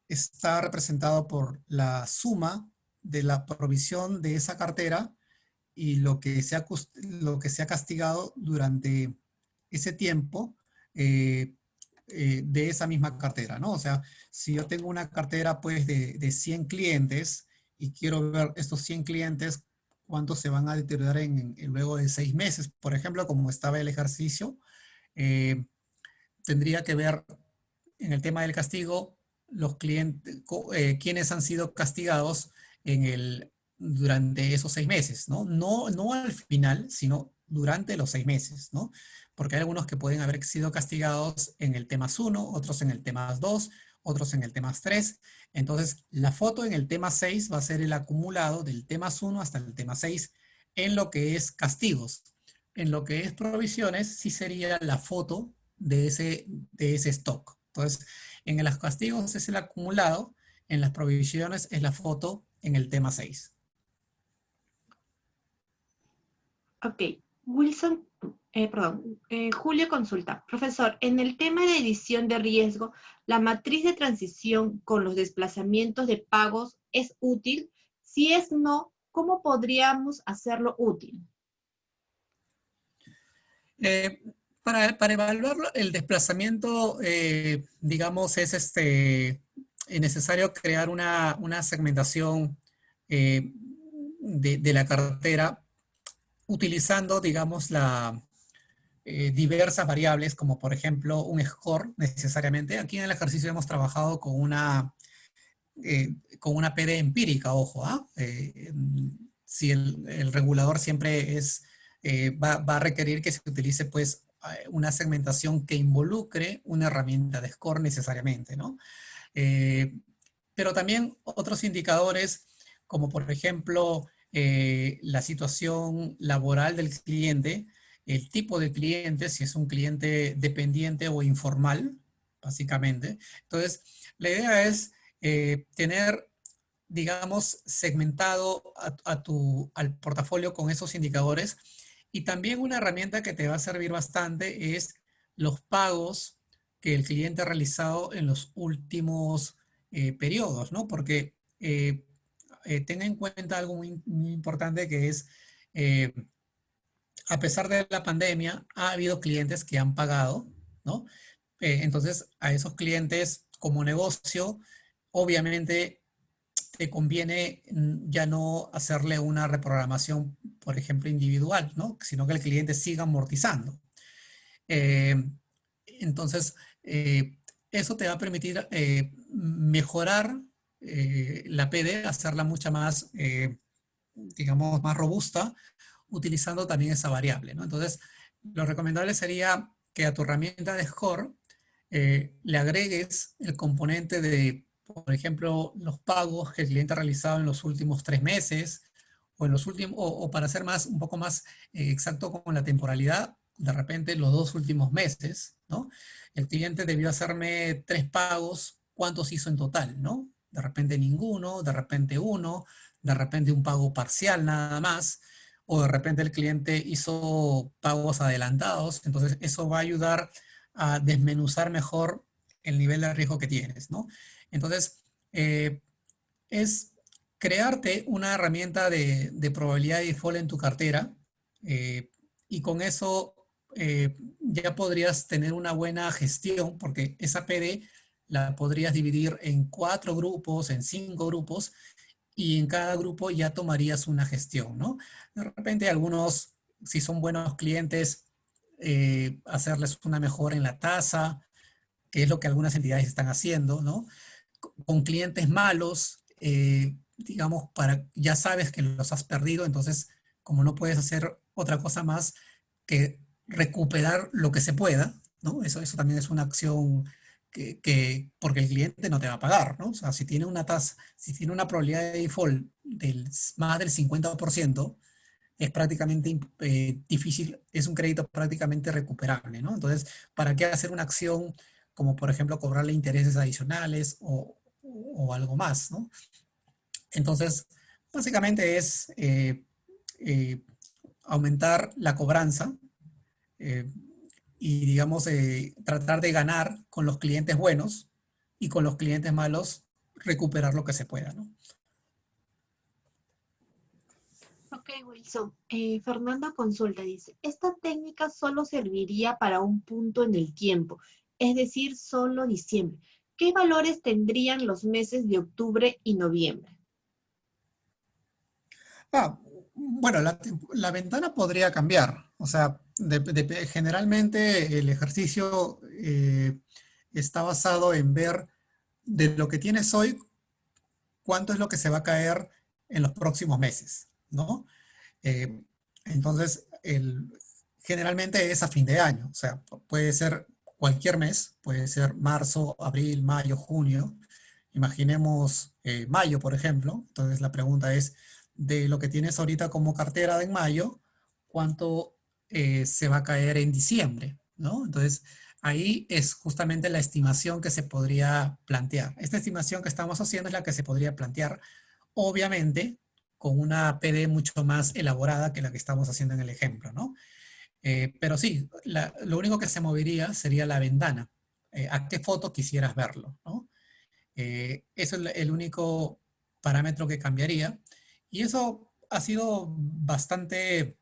está representado por la suma de la provisión de esa cartera y lo que se ha castigado durante ese tiempo eh, de esa misma cartera, ¿no? O sea, si yo tengo una cartera pues de 100 clientes y quiero ver estos 100 clientes, cuántos se van a deteriorar luego de 6 meses, por ejemplo, como estaba el ejercicio, eh, tendría que ver en el tema del castigo los clientes, quienes han sido castigados durante esos 6 meses, ¿no? No al final, sino durante los 6 meses, ¿no? Porque hay algunos que pueden haber sido castigados en el tema 1, otros en el tema 2, otros en el tema 3. Entonces, la foto en el tema 6 va a ser el acumulado del tema 1 hasta el tema 6 en lo que es castigos. En lo que es provisiones, sí sería la foto de ese stock. Entonces, en los castigos es el acumulado, en las provisiones es la foto en el tema 6. Ok, Wilson, Julio consulta. Profesor, en el tema de edición de riesgo, ¿la matriz de transición con los desplazamientos de pagos es útil? Si es no, ¿cómo podríamos hacerlo útil? Eh, para evaluarlo, el desplazamiento, digamos, es necesario crear una segmentación eh, de la cartera utilizando, digamos, diversas variables, como por ejemplo un score necesariamente. Aquí en el ejercicio hemos trabajado con una PD empírica, ojo, ¿ah? Si el regulador siempre va a requerir que se utilice pues una segmentación que involucre una herramienta de score necesariamente, ¿no? Eh, pero también otros indicadores, como por ejemplo la situación laboral del cliente, el tipo de cliente, si es un cliente dependiente o informal, básicamente. Entonces, la idea es tener, digamos, segmentado al portafolio con esos indicadores. Y también una herramienta que te va a servir bastante es los pagos que el cliente ha realizado en los últimos periodos, ¿no? Porque tenga en cuenta algo muy importante que es, eh, a pesar de la pandemia, ha habido clientes que han pagado, ¿no? Entonces, a esos clientes como negocio, obviamente te conviene ya no hacerle una reprogramación, por ejemplo, individual, ¿no? Sino que el cliente siga amortizando. Entonces, eso te va a permitir mejorar la PD, hacerla mucho más, digamos, más robusta, utilizando también esa variable, ¿no? Entonces, lo recomendable sería que a tu herramienta de score le agregues el componente de, por ejemplo, los pagos que el cliente ha realizado en los últimos 3 meses, o en los últimos, o para ser más, un poco más exacto con la temporalidad, de repente los 2 últimos meses, ¿no? El cliente debió hacerme 3 pagos, ¿cuántos hizo en total, no? De repente ninguno, de repente uno, de repente un pago parcial nada más, o de repente el cliente hizo pagos adelantados, entonces eso va a ayudar a desmenuzar mejor el nivel de riesgo que tienes, ¿no? Entonces, es crearte una herramienta de probabilidad de default en tu cartera, y con eso ya podrías tener una buena gestión, porque esa PD la podrías dividir en 4 grupos, en 5 grupos, y en cada grupo ya tomarías una gestión, ¿no? De repente algunos, si son buenos clientes, hacerles una mejora en la tasa, que es lo que algunas entidades están haciendo, ¿no? Con clientes malos, digamos, ya sabes que los has perdido, entonces como no puedes hacer otra cosa más que recuperar lo que se pueda, ¿no? Eso también es una acción porque el cliente no te va a pagar, ¿no? O sea, si tiene una tasa, si tiene una probabilidad de default más del 50%, es prácticamente difícil, es un crédito prácticamente recuperable, ¿no? Entonces, ¿para qué hacer una acción como, por ejemplo, cobrarle intereses adicionales o algo más, ¿no? Entonces, básicamente es eh, aumentar la cobranza, eh, y, digamos, tratar de ganar con los clientes buenos y con los clientes malos recuperar lo que se pueda, ¿no? Ok, Wilson. Fernanda consulta, dice, esta técnica solo serviría para un punto en el tiempo, es decir, solo diciembre. ¿Qué valores tendrían los meses de octubre y noviembre? Ah, bueno, la ventana podría cambiar. O sea, generalmente el ejercicio está basado en ver de lo que tienes hoy, cuánto es lo que se va a caer en los próximos meses, ¿no? Eh, entonces, generalmente es a fin de año. O sea, puede ser cualquier mes, puede ser marzo, abril, mayo, junio. Imaginemos mayo, por ejemplo. Entonces la pregunta es, de lo que tienes ahorita como cartera de en mayo, ¿cuánto se va a caer en diciembre? ¿No? Entonces ahí es justamente la estimación que se podría plantear. Esta estimación que estamos haciendo es la que se podría plantear, obviamente, con una PD mucho más elaborada que la que estamos haciendo en el ejemplo, ¿no? Pero sí, lo único que se movería sería la ventana. ¿A qué foto quisieras verlo, ¿no? Eso es el único parámetro que cambiaría. Y eso ha sido bastante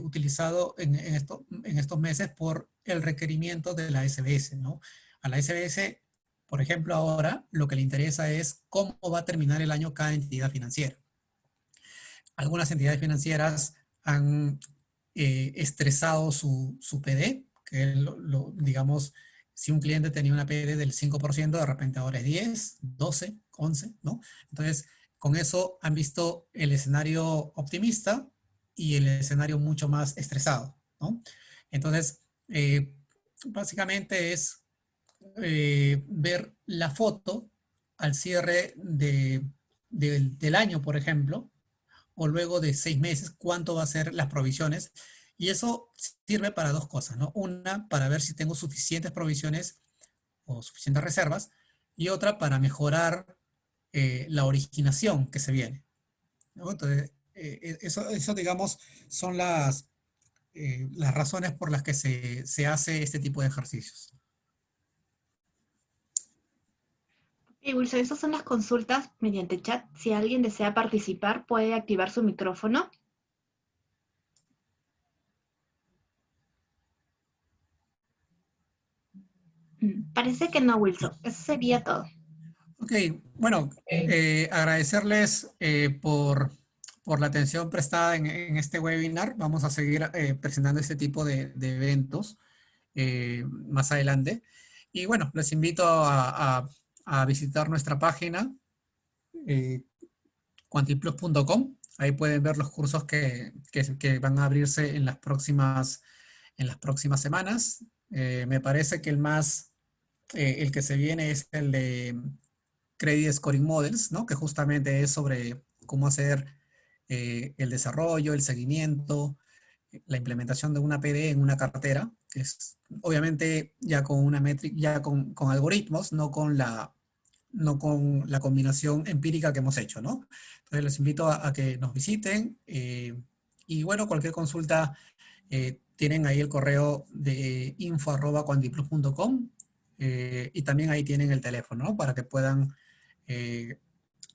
utilizado en estos meses por el requerimiento de la SBS, ¿no? A la SBS, por ejemplo, ahora lo que le interesa es cómo va a terminar el año cada entidad financiera. Algunas entidades financieras han estresado su PD, que digamos, si un cliente tenía una PD del 5%, de repente ahora es 10, 12, 11, ¿no? Entonces, con eso han visto el escenario optimista y el escenario mucho más estresado, ¿no? Entonces, básicamente es ver la foto al cierre del año, por ejemplo, o luego de 6 meses, cuánto va a ser las provisiones. Y eso sirve para dos cosas, ¿no? Una, para ver si tengo suficientes provisiones o suficientes reservas, y otra para mejorar la originación que se viene, ¿no? Entonces, eso, digamos, son las razones por las que se hace este tipo de ejercicios. Ok, Wilson, estas son las consultas mediante chat. Si alguien desea participar, puede activar su micrófono. Parece que no, Wilson. Eso sería todo. Ok, bueno, agradecerles por la atención prestada en este webinar. Vamos a seguir presentando este tipo de eventos. más adelante. Y bueno, les invito a visitar nuestra página, quantiplus.com. Ahí pueden ver los cursos que van a abrirse en las próximas semanas. Me parece que el que se viene es el de Credit Scoring Models, ¿no? Que justamente es sobre cómo hacer el desarrollo, el seguimiento, la implementación de una PD en una cartera, que es obviamente ya con una métrica, ya con algoritmos, no con la combinación empírica que hemos hecho, ¿no? Entonces les invito a que nos visiten y bueno, cualquier consulta, tienen ahí el correo de info@quantiplus.com y también ahí tienen el teléfono, ¿no? Para que puedan,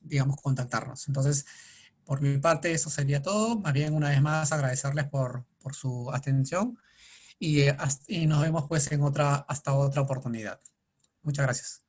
digamos, contactarnos. Entonces, por mi parte, eso sería todo. Más bien, una vez más, agradecerles por su atención y nos vemos pues hasta otra oportunidad. Muchas gracias.